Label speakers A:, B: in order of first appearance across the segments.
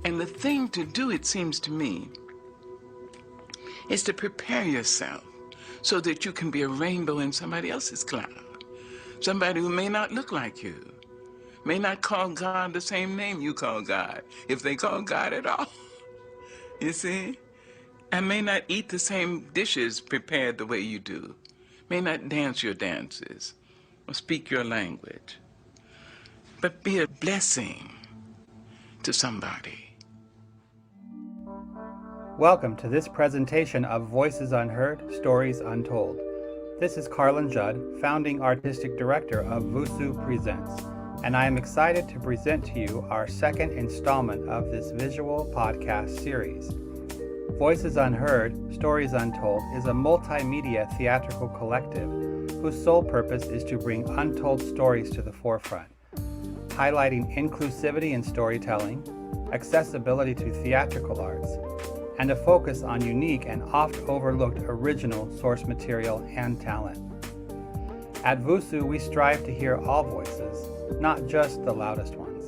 A: And the thing to do, it seems to me, is to prepare yourself so that you can be a rainbow in somebody else's cloud. Somebody who may not look like you, may not call God the same name you call God, if they call God at all. You see? And may not eat the same dishes prepared the way you do, may not dance your dances or speak your language, but be a blessing to somebody.
B: Welcome to this presentation of Voices Unheard, Stories Untold. This is Carlin Judd, founding artistic director of Vusu Presents, and I am excited to present to you our second installment of this visual podcast series. Voices Unheard, Stories Untold is a multimedia theatrical collective whose sole purpose is to bring untold stories to the forefront, highlighting inclusivity in storytelling, accessibility to theatrical arts, and a focus on unique and oft-overlooked original source material and talent. At Vusu, we strive to hear all voices, not just the loudest ones.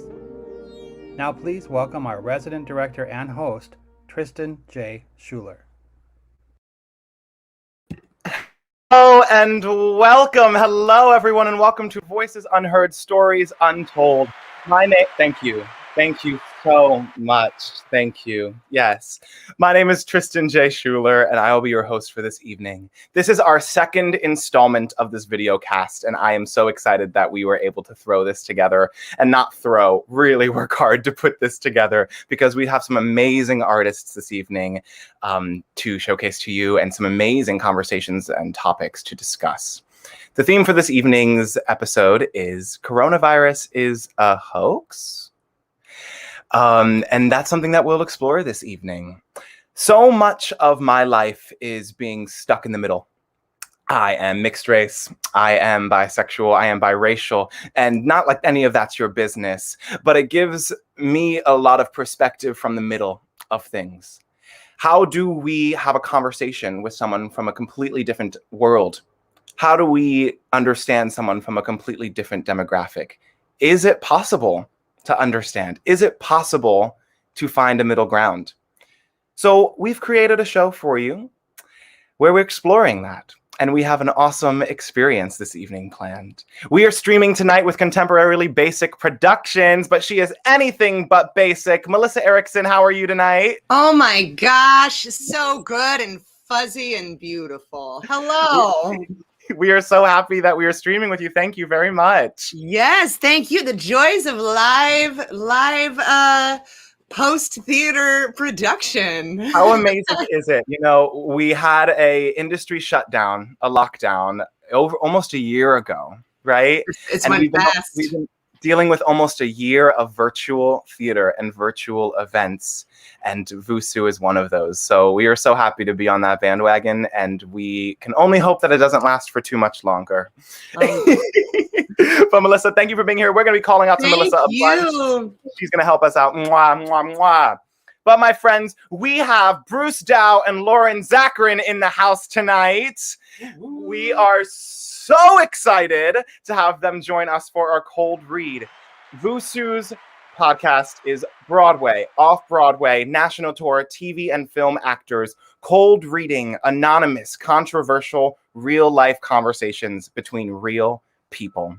B: Now please welcome our resident director and host, Tristan J. Shuler.
C: Hello and welcome. Hello, everyone, and welcome to Voices Unheard, Stories Untold. Thank you. Thank you so much. Thank you. Yes. My name is Tristan J. Shuler, and I will be your host for this evening. This is our second installment of this video cast, and I am so excited that we were able to throw this together and really work hard to put this together, because we have some amazing artists this evening to showcase to you and some amazing conversations and topics to discuss. The theme for this evening's episode is Coronavirus is a Hoax? And that's something that we'll explore this evening. So much of my life is being stuck in the middle. I am mixed race, I am bisexual, I am biracial, and not like any of that's your business, but it gives me a lot of perspective from the middle of things. How do we have a conversation with someone from a completely different world? How do we understand someone from a completely different demographic? Is it possible to understand? Is it possible to find a middle ground? So we've created a show for you where we're exploring that. And we have an awesome experience this evening planned. We are streaming tonight with Contemporarily Basic Productions, but she is anything but basic. Melissa Erickson, how are you tonight?
D: Oh my gosh, so good and fuzzy and beautiful. Hello.
C: We are so happy that we are streaming with you. Thank you very much.
D: Yes, thank you. The joys of live post-theater production.
C: How amazing is it? You know, we had a industry shutdown, a lockdown over almost a year ago, right?
D: It's went fast.
C: We've been dealing with almost a year of virtual theater and virtual events, and Vusu is one of those. So we are so happy to be on that bandwagon, and we can only hope that it doesn't last for too much longer. But Melissa, thank you for being here. We're going to be calling out to Melissa a bunch. She's going to help us out. Mwah, mwah, mwah. But my friends, we have Bruce Dow and Lauren Zakrin in the house tonight. We are so excited to have them join us for our cold read. Vusu's podcast is Broadway, off-Broadway, national tour, TV and film actors, cold reading, anonymous, controversial, real-life conversations between real people.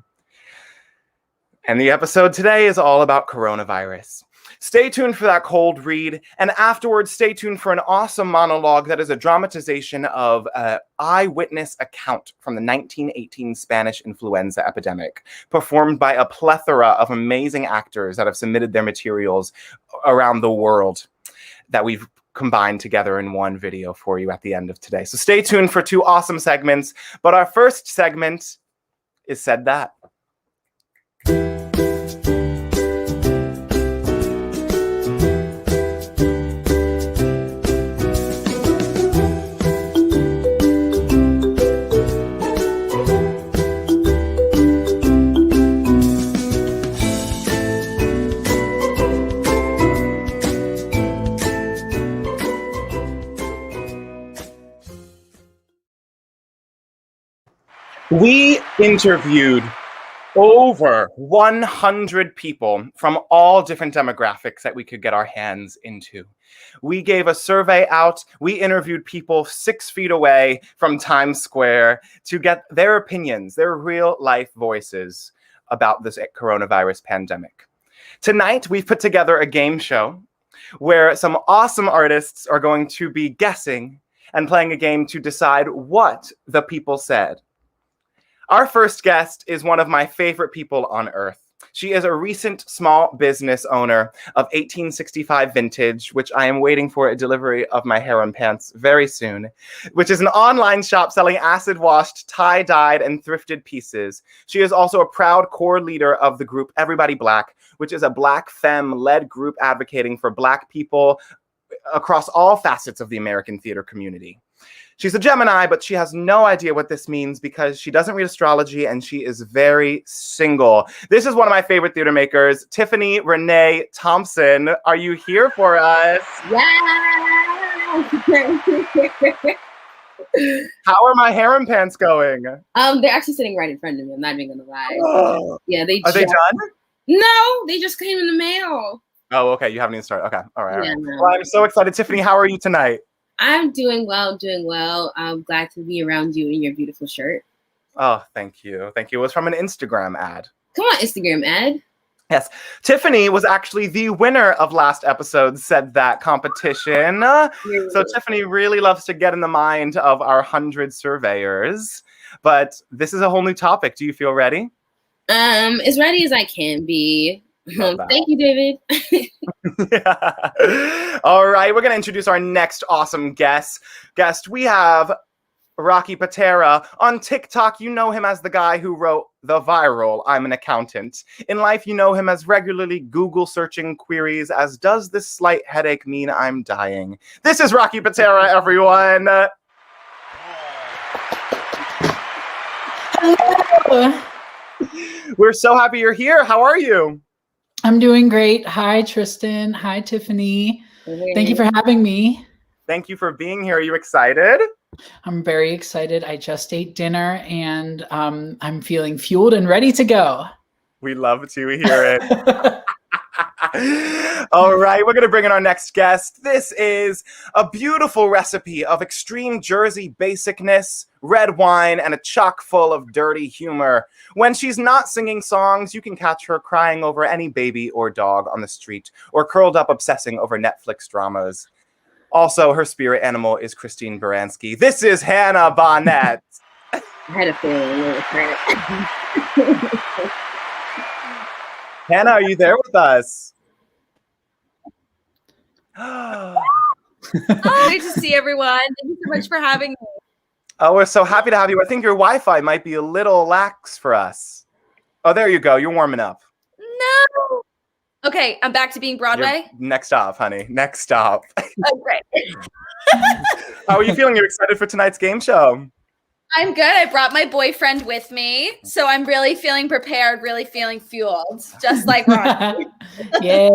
C: And the episode today is all about coronavirus. Stay tuned for that cold read, and afterwards stay tuned for an awesome monologue that is a dramatization of an eyewitness account from the 1918 Spanish influenza epidemic, performed by a plethora of amazing actors that have submitted their materials around the world that we've combined together in one video for you at the end of today. So stay tuned for two awesome segments, but our first segment is Said That. We interviewed over 100 people from all different demographics that we could get our hands into. We gave a survey out. We interviewed people 6 feet away from Times Square to get their opinions, their real life voices about this coronavirus pandemic. Tonight, we've put together a game show where some awesome artists are going to be guessing and playing a game to decide what the people said. Our first guest is one of my favorite people on earth. She is a recent small business owner of 1865 Vintage, which I am waiting for a delivery of my harem pants very soon, which is an online shop selling acid-washed, tie-dyed, and thrifted pieces. She is also a proud core leader of the group Everybody Black, which is a Black femme-led group advocating for Black people across all facets of the American theater community. She's a Gemini, but she has no idea what this means because she doesn't read astrology and she is very single. This is one of my favorite theater makers, Tiffany Renee Thompson. Are you here for us?
E: Yeah.
C: How are my harem pants going?
E: They're actually sitting right in front of me. I'm not even gonna lie.
C: Oh.
E: Yeah, they
C: Are they done?
E: No, they just came in the mail.
C: Oh, okay. You haven't even started. Okay. All right.
E: Yeah,
C: All right.
E: no.
C: Well, I'm so excited. Tiffany, how are you tonight?
E: I'm doing well. I'm glad to be around you in your beautiful shirt.
C: Oh, thank you. Thank you. It was from an Instagram ad.
E: Come on, Instagram ad.
C: Yes. Tiffany was actually the winner of last episode's Said That competition. So Tiffany really loves to get in the mind of our 100 surveyors. But this is a whole new topic. Do you feel ready?
E: As ready as I can be. Thank you, David.
C: Yeah. All right, we're going to introduce our next awesome guest. We have Rocky Patera. On TikTok, you know him as the guy who wrote the viral I'm an Accountant. In life, you know him as regularly Google searching queries as does this slight headache mean I'm dying? This is Rocky Patera, everyone.
F: Hello.
C: We're so happy you're here. How are you?
F: I'm doing great. Hi, Tristan. Hi, Tiffany. Thank you for having me.
C: Thank you for being here. Are you excited?
F: I'm very excited. I just ate dinner and I'm feeling fueled and ready to go.
C: We love to hear it. All right, we're going to bring in our next guest. This is a beautiful recipe of extreme Jersey basicness, red wine, and a chock full of dirty humor. When she's not singing songs, you can catch her crying over any baby or dog on the street, or curled up obsessing over Netflix dramas. Also, her spirit animal is Christine Baranski. This is Hannah Bonnet.
E: I had a feeling it was her.
C: Hannah, are you there with us?
G: Great to see everyone. Thank you so much for having me.
C: Oh, we're so happy to have you. I think your Wi-Fi might be a little lax for us. Oh, there you go. You're warming up.
G: No. Okay, I'm back to being Broadway.
C: Next stop, honey. Next stop.
G: Oh, great.
C: How are you feeling? You're excited for tonight's game show?
G: I'm good. I brought my boyfriend with me, so I'm really feeling prepared, really feeling fueled, just like Ron.
F: Yeah.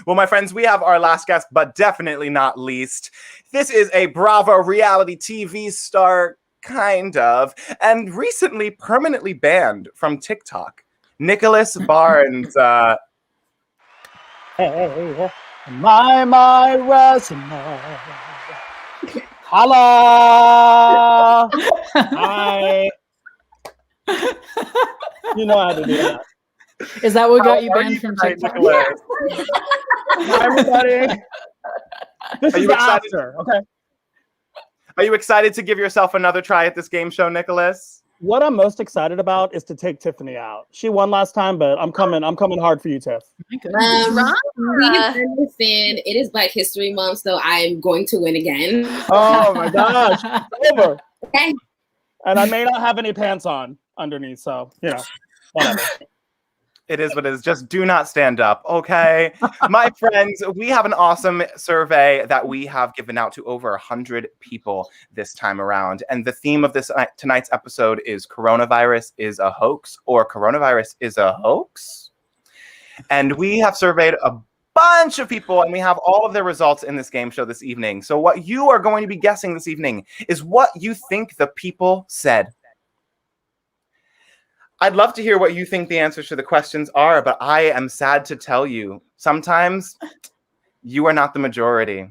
C: Well, my friends, we have our last guest, but definitely not least. This is a Bravo reality TV star, kind of, and recently permanently banned from TikTok. Nicholas Barnes.
H: Hey, my resume. Holla! Hi. You know how to do that.
F: Is that what got you banned from TikTok?
H: Hi, everybody. This is the after, okay?
C: Are you excited to give yourself another try at this game show, Nicholas?
H: What I'm most excited about is to take Tiffany out. She won last time, but I'm coming hard for you, Tiff.
E: Ron, please understand it is Black History Month, so I'm going to win again.
H: Oh my gosh. It's over.
E: Okay.
H: And I may not have any pants on underneath, so you know, whatever.
C: It is what it is. Just do not stand up, okay? My friends, we have an awesome survey that we have given out to over 100 people this time around. And the theme of this tonight's episode is Coronavirus is a Hoax, or Coronavirus is a Hoax. And we have surveyed a bunch of people, and we have all of their results in this game show this evening. So what you are going to be guessing this evening is what you think the people said. I'd love to hear what you think the answers to the questions are, but I am sad to tell you, sometimes you are not the majority.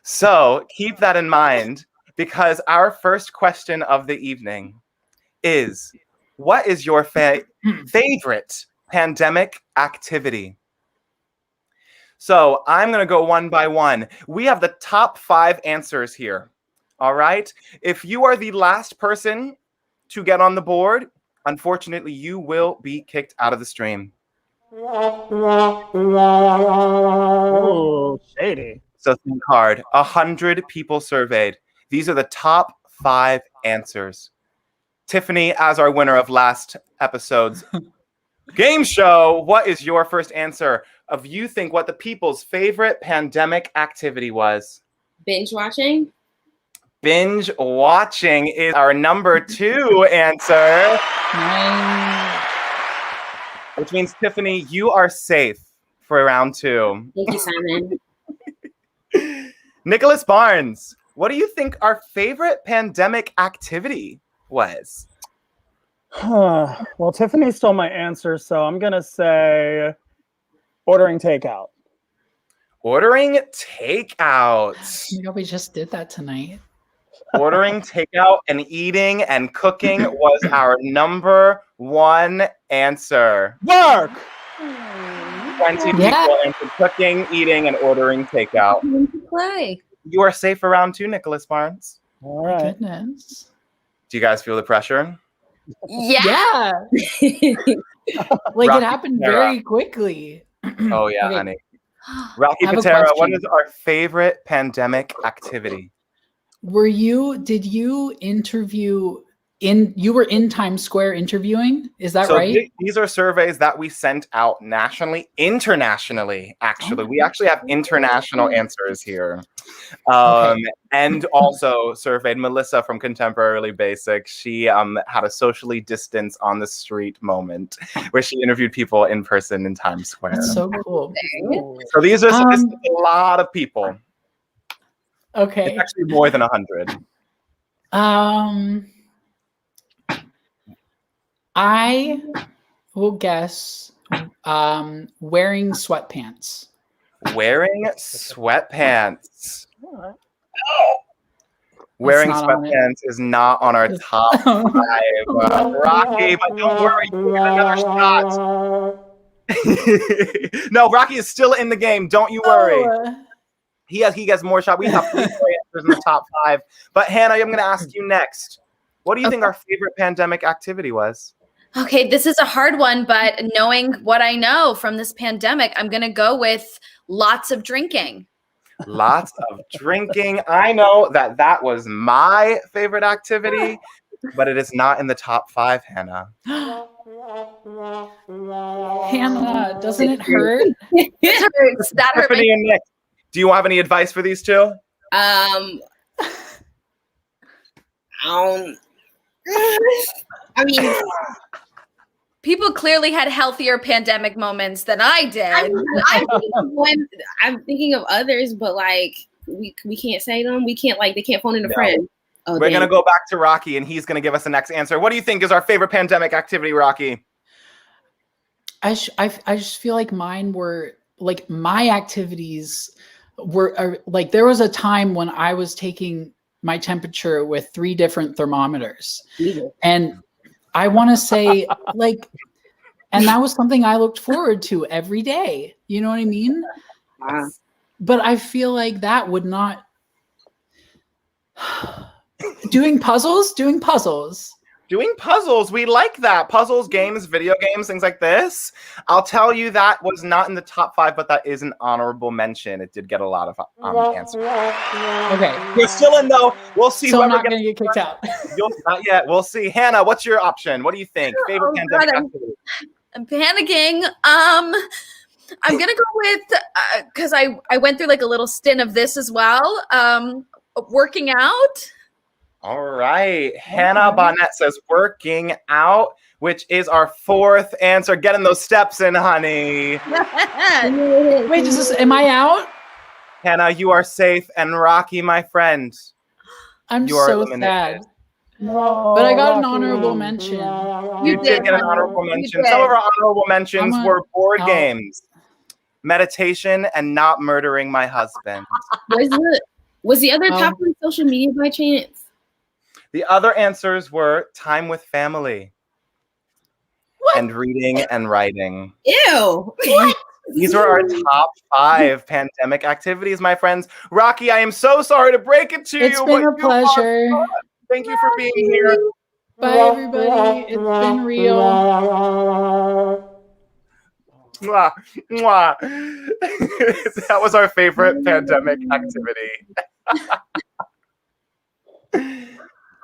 C: So keep that in mind, because our first question of the evening is, what is your favorite pandemic activity? So I'm going to go one by one. We have the top 5 answers here. All right. If you are the last person to get on the board, unfortunately, you will be kicked out of the stream.
H: Oh, shady.
C: So think hard. 100 people surveyed. These are the top 5 answers. Tiffany, as our winner of last episode's game show, what is your first answer of you think what the people's favorite pandemic activity was?
E: Binge watching.
C: Binge watching is our number 2 answer. Which means, Tiffany, you are safe for round 2.
E: Thank you, Simon.
C: Nicholas Barnes, what do you think our favorite pandemic activity was?
H: Well, Tiffany stole my answer, so I'm going to say ordering takeout.
C: Ordering takeout.
F: Yeah, we just did that tonight.
C: Ordering takeout and eating and cooking was our number 1 answer.
H: Work!
C: 20 people answered cooking, eating, and ordering takeout.
G: Play.
C: You are safe for round 2, Nicholas Barnes.
H: All right.
F: Goodness.
C: Do you guys feel the pressure?
G: Yeah.
F: Like
C: Rocky
F: it happened
C: Patera.
F: very quickly.
C: Oh, yeah,
F: Okay.
C: honey. Rocky
F: I have a
C: Patera, what
F: question.
C: is our favorite pandemic activity?
F: Did you interview you were in Times Square interviewing? Is that
C: So
F: right?
C: these are surveys that we sent out nationally, internationally, actually. We actually have international answers here. And also surveyed Melissa from Contemporarily Basic. She had a socially distanced on the street moment where she interviewed people in person in Times Square.
F: That's so cool.
C: So these are this is a lot of people.
F: Okay.
C: It's actually more than 100.
F: I will guess wearing sweatpants.
C: Wearing sweatpants. Wearing
F: not on it.
C: sweatpants is not on our top 5. Rocky, but don't worry, you get another shot. No, Rocky is still in the game. Don't you worry. He has more shots. We have 3 more answers in the top 5. But Hannah, I'm going to ask you next. What do you think our favorite pandemic activity was?
G: Okay, this is a hard one, but knowing what I know from this pandemic, I'm going to go with lots of drinking.
C: Lots of drinking. I know that was my favorite activity, but it is not in the top 5, Hannah.
F: Hannah, doesn't it hurt?
G: It hurts. That hurt.
C: Tiffany and Nick, do you have any advice for these two?
E: I mean,
G: People clearly had healthier pandemic moments than I did.
E: I'm thinking of others, but like we can't say them. We can't they can't phone in a friend. Oh,
C: We're gonna go back to Rocky, and he's gonna give us the next answer. What do you think is our favorite pandemic activity, Rocky?
F: I just feel like mine were like my activities were like there was a time when I was taking my temperature with 3 different thermometers, and I want to say like, and that was something I looked forward to every day. You know what I mean? But I feel like that would not. Doing puzzles.
C: Doing puzzles. We like that. Puzzles, games, video games, things like this. I'll tell you that was not in the top 5, but that is an honorable mention. It did get a lot of answers.
F: Okay.
C: You're still in though. We'll see.
F: So I'm
C: whoever
F: not going to get kicked out.
C: Not yet. We'll see. Hannah, what's your option? What do you think? Favorite pandemic activity?
G: I'm panicking. I'm gonna go with because I went through like a little stint of this as well. Working out.
C: All right. Hannah Bonnet says working out, which is our 4th answer. Getting those steps in, honey.
F: Wait, am I out?
C: Hannah, you are safe. And Rocky, my friend,
F: I'm
C: you are
F: so
C: eliminated.
F: sad.
H: No,
F: But I got an
H: Rocky.
F: honorable mention.
C: You did get an honorable mention. Some of our honorable mentions were board games, meditation, and not murdering my husband.
E: Was the other top on social media by chance?
C: The other answers were time with family. And reading and writing.
E: Ew. What?
C: These were our top 5 pandemic activities, my friends. Rocky, I am so sorry to break it to you.
F: It's been a pleasure.
C: Thank you for being here.
F: Bye, everybody. It's been real.
C: Mwah, mwah. That was our favorite pandemic activity.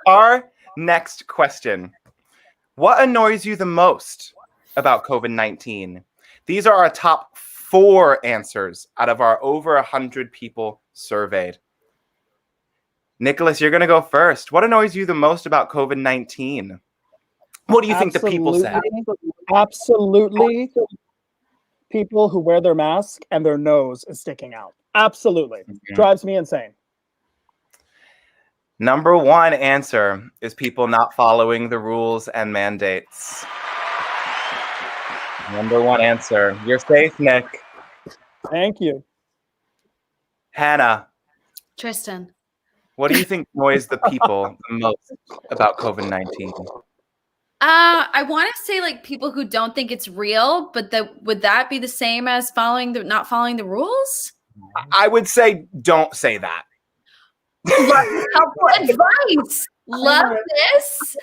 C: Our next question. What annoys you the most about COVID-19? These are our top 4 answers out of our over 100 people surveyed. Nicholas, you're going to go first. What annoys you the most about COVID-19? What do you think the people said?
H: Absolutely. People who wear their mask and their nose is sticking out. Absolutely. Drives me insane.
C: Number 1 answer is people not following the rules and mandates. Number 1 answer. You're safe, Nick.
H: Thank you.
C: Hannah.
G: Tristan.
C: What do you think annoys the people the most about COVID-19?
G: I want to say like people who don't think it's real, but would that be the same as not following the rules?
C: I would say don't say that.
G: Helpful advice. Love this.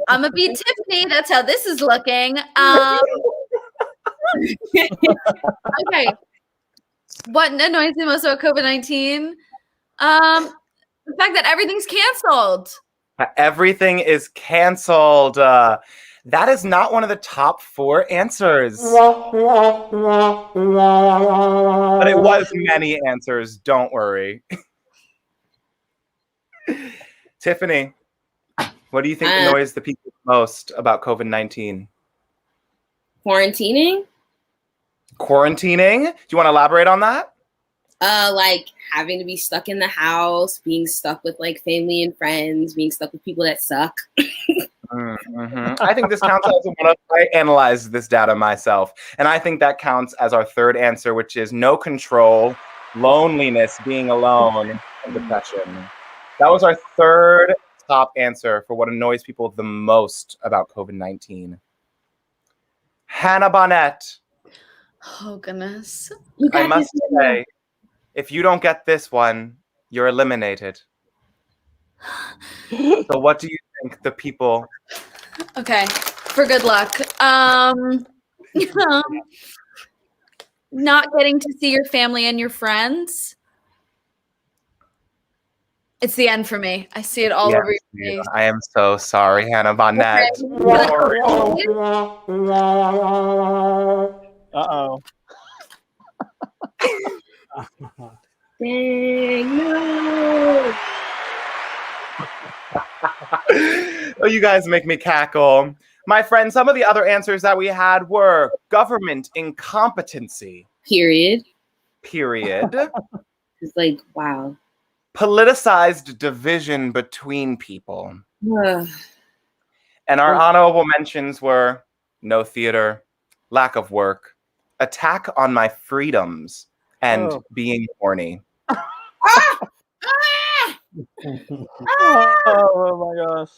G: I'm gonna be Tiffany. That's how this is looking. Okay. What annoys me most about COVID-19? The fact that everything's canceled.
C: Everything is canceled. That is not one of the top 4 answers. But it was many answers. Don't worry. Tiffany, what do you think annoys the people most about COVID-19?
E: Quarantining?
C: Quarantining? Do you want to elaborate on that?
E: Like having to be stuck in the house, being stuck with like family and friends, being stuck with people that suck.
C: I think this counts as one. I analyzed this data myself, and I think that counts as our 3rd answer, which is no control, loneliness, being alone, and depression. That was our 3rd top answer for what annoys people the most about COVID-19. Hannah Bonnet.
G: Oh, goodness.
C: I must say, if you don't get this one, you're eliminated. So what do you think the people...
G: Okay, for good luck. Not getting to see your family and your friends. It's the end for me. I see it all over your face.
C: I am so sorry, Hannah Bonnet.
H: Uh-oh.
E: Dang, no.
C: Oh, you guys make me cackle. My friend, some of the other answers that we had were government incompetency.
E: Period.
C: It's
E: like, wow.
C: Politicized division between people.
E: Ugh.
C: And our honorable mentions were no theater, lack of work, attack on my freedoms, and being horny.
H: Oh my gosh.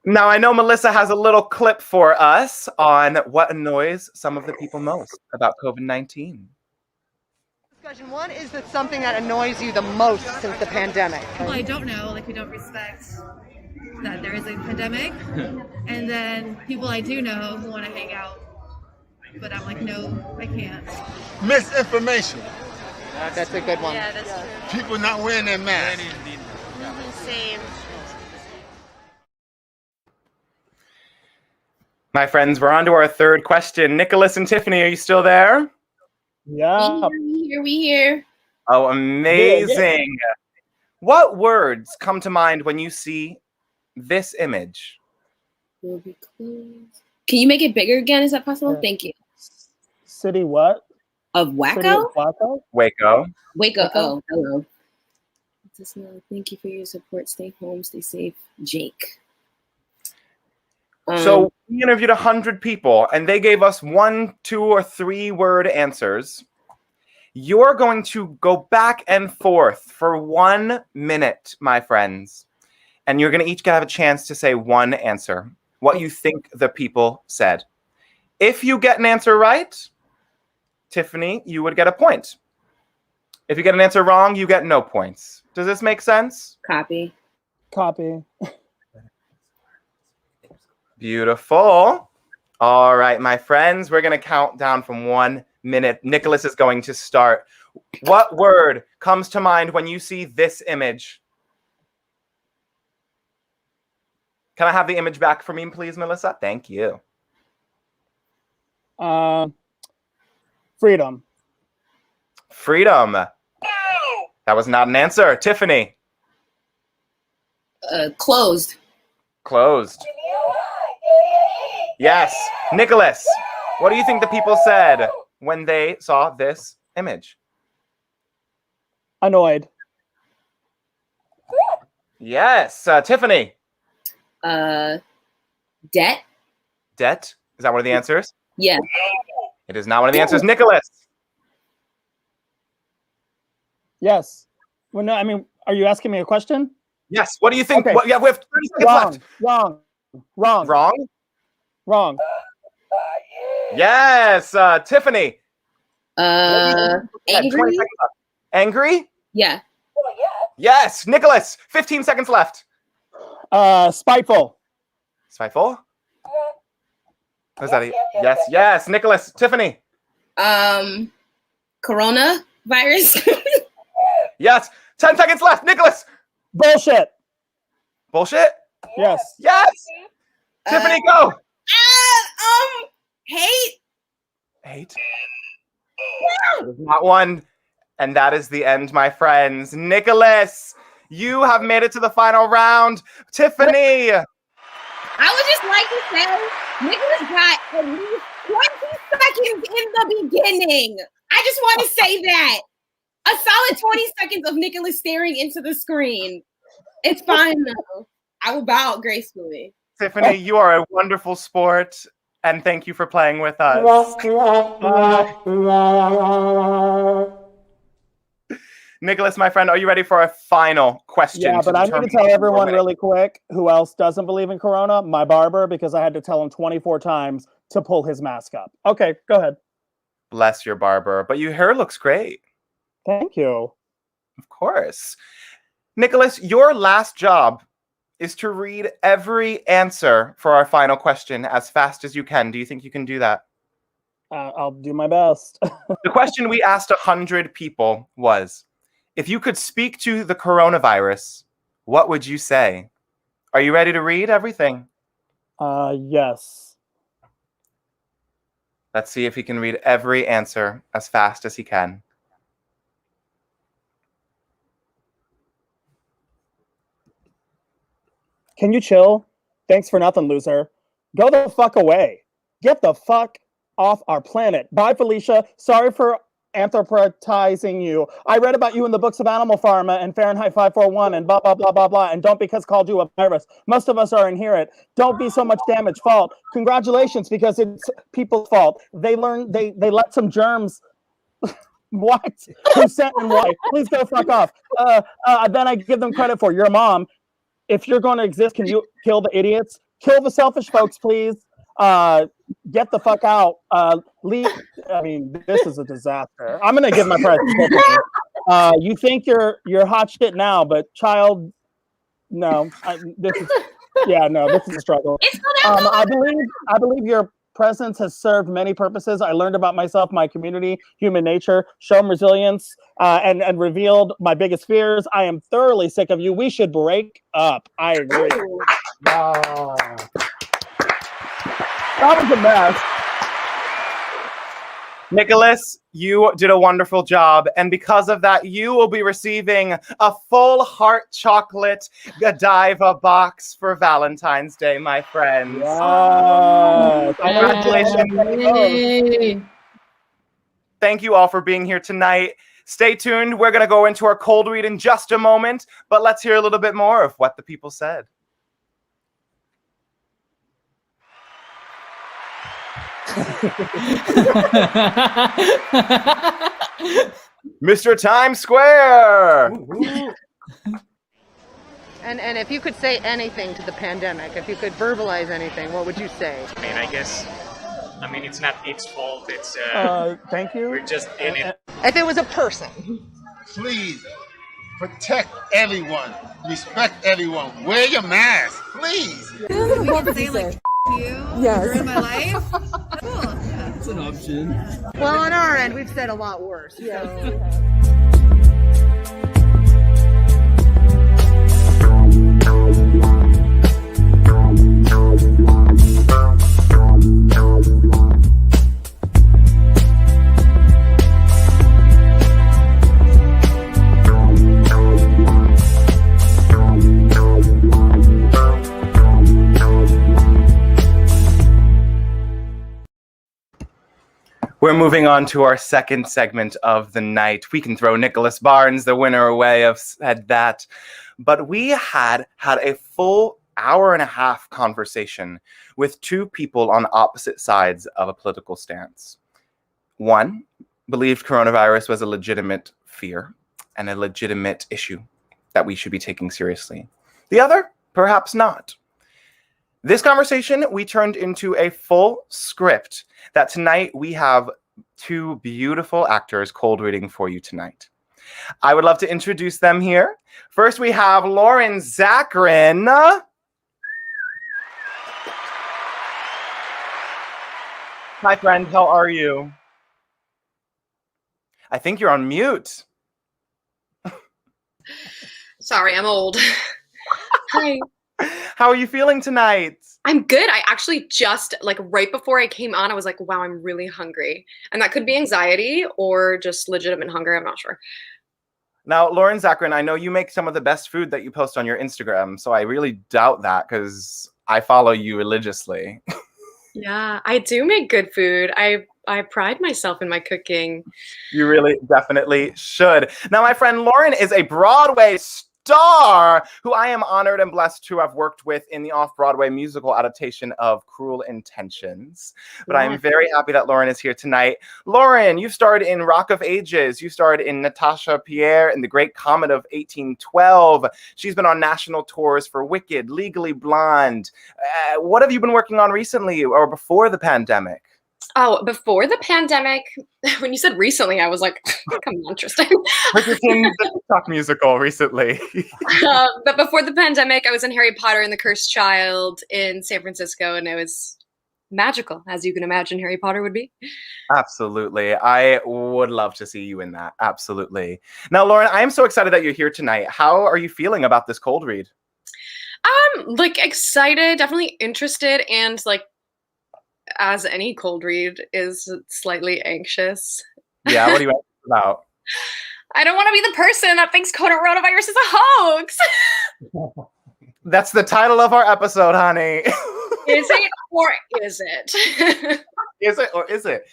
C: Now, I know Melissa has a little clip for us on what annoys some of the people most about COVID-19.
D: Discussion 1, is that something that annoys you the most since the pandemic?
I: Well, I don't know. Like, we don't respect that there is a pandemic. And then people I do know who want to hang out. But I'm like, no, I can't.
J: Misinformation.
D: That's a good one.
I: Yeah, that's true.
J: People not wearing their mask.
I: Same.
C: My friends, we're on to our 3rd question. Nicholas and Tiffany, are you still there?
H: Yeah.
E: We here.
C: Oh, amazing. Yeah. What words come to mind when you see this image?
E: Will be closed. Can you make it bigger again? Is that possible?
H: Yeah.
E: Thank you.
H: City what?
E: Of Wacko?
H: City of Wacko?
C: Waco.
E: Waco. Oh, hello. Thank you for your support. Stay home. Stay safe. Jake.
C: So we interviewed 100 people and they gave us 1, 2, or 3 word answers. You're going to go back and forth for 1 minute, my friends. And you're going to each have a chance to say one answer, what you think the people said. If you get an answer right, Tiffany, you would get a point. If you get an answer wrong, you get no points. Does this make sense?
E: Copy.
C: Beautiful. All right, my friends, we're going to count down from 1 minute. Nicholas is going to start. What word comes to mind when you see this image? Can I have the image back for me, please, Melissa? Thank you.
H: Freedom.
C: Freedom. That was not an answer. Tiffany.
E: Closed.
C: Closed. Yes. Nicholas, what do you think the people said when they saw this image?
H: Annoyed.
C: Yes. Tiffany.
E: Debt.
C: Debt. Is that one of the answers?
E: Yeah.
C: It is not one of the answers. Nicholas.
H: Yes. Well, no, I mean, are you asking me a question?
C: Yes. What do you think?
H: Okay.
C: What, yeah, we have 30 seconds left.
H: Wrong.
C: Yes. Tiffany.
E: Angry?
C: Angry?
E: Yeah.
C: Yes. Nicholas, 15 seconds left.
H: Spiteful.
C: Spiteful? Was that yes. Nicholas. Tiffany.
E: Coronavirus.
C: Yes. 10 seconds left. Nicholas.
H: Bullshit.
C: Bullshit?
H: Yes.
C: Yes. Tiffany, go.
E: Hate.
C: Hate? There's not one. And that is the end, my friends. Nicholas, you have made it to the final round. Tiffany.
E: I would just like to say, Nicholas got at least 20 seconds in the beginning. I just want to say that. A solid 20 seconds of Nicholas staring into the screen. It's fine, though. I will bow gracefully.
C: Tiffany, you are a wonderful sport, and thank you for playing with us. Nicholas, my friend, are you ready for a final question?
H: Yeah, but I need to tell everyone really quick who else doesn't believe in Corona. My barber, because I had to tell him 24 times to pull his mask up. Okay, go ahead.
C: Bless your barber, but your hair looks great.
H: Thank you.
C: Of course. Nicholas, your last job is to read every answer for our final question as fast as you can. Do you think you can do that?
H: I'll do my best.
C: The question we asked 100 people was, if you could speak to the coronavirus, what would you say? Are you ready to read everything?
H: Yes.
C: Let's see if he can read every answer as fast as he can.
H: Can you chill? Thanks for nothing, loser. Go the fuck away. Get the fuck off our planet. Bye, Felicia. Sorry for anthropizing you. I read about you in the books of Animal Pharma and Fahrenheit 541 and blah, blah, blah, blah, blah. And don't because called you a virus. Most of us are inherent. Don't be so much damage. Fault. Congratulations, because it's people's fault. They let some germs. What? Who sent and why? Please go fuck off. Then I give them credit for your mom. If you're going to exist, can you kill the idiots? Kill the selfish folks, please. Get the fuck out. Leave. I mean, this is a disaster. I'm gonna give my prize to Tiffany. You think you're hot shit now, but child, no. This is a struggle. I believe your presence has served many purposes. I learned about myself, my community, human nature, shown resilience, and revealed my biggest fears. I am thoroughly sick of you. We should break up. I agree. Wow. That was a mess.
C: Nicholas, you did a wonderful job, and because of that, you will be receiving a full heart chocolate Godiva box for Valentine's Day, my friends.
H: Yes.
C: Congratulations. Thank you all for being here tonight. Stay tuned. We're going to go into our cold read in just a moment, but let's hear a little bit more of what the people said. Mr. Times Square.
K: And if you could say anything to the pandemic, if you could verbalize anything, what would you say?
L: I mean, I guess, it's not its fault. It's
H: thank you.
L: we're just in it.
K: If it was a person.
J: Please protect everyone. Respect everyone. Wear your mask, please.
I: We can say like you in my life. Cool.
M: It's an option.
K: Well, on our end, we've said a lot worse. Yeah. So.
C: We're moving on to our second segment of the night. We can throw Nicholas Barnes, the winner, away. I've said that. But we had a full hour and a half conversation with two people on opposite sides of a political stance. One believed coronavirus was a legitimate fear and a legitimate issue that we should be taking seriously. The other, perhaps not. This conversation we turned into a full script that tonight we have two beautiful actors cold reading for you tonight. I would love to introduce them here. First, we have Lauren Zakrin. Hi, friend. How are you? I think you're on mute.
N: Sorry, I'm old. Hi.
C: How are you feeling tonight?
N: I'm good. I actually just, right before I came on, I was like, wow, I'm really hungry. And that could be anxiety or just legitimate hunger. I'm not sure.
C: Now, Lauren Zakrin, I know you make some of the best food that you post on your Instagram, so I really doubt that because I follow you religiously.
N: Yeah, I do make good food. I pride myself in my cooking.
C: You really definitely should. Now, my friend Lauren is a Broadway star who I am honored and blessed to have worked with in the off-Broadway musical adaptation of Cruel Intentions. But I am very happy that Lauren is here tonight. Lauren, you starred in Rock of Ages. You starred in Natasha Pierre in The Great Comet of 1812. She's been on national tours for Wicked, Legally Blonde. What have you been working on recently or before the pandemic?
N: Oh, before the pandemic, when you said recently, I was like, come on, Tristan.
C: In the TikTok musical recently.
N: But before the pandemic, I was in Harry Potter and the Cursed Child in San Francisco, and it was magical, as you can imagine Harry Potter would be.
C: Absolutely. I would love to see you in that. Absolutely. Now, Lauren, I am so excited that you're here tonight. How are you feeling about this cold read?
N: Excited, definitely interested, and as any cold read is slightly anxious.
C: Yeah, what are you anxious about?
N: I don't want to be the person that thinks coronavirus is a hoax.
C: That's the title of our episode, honey.
N: Is it or is it?
C: Is it or is it?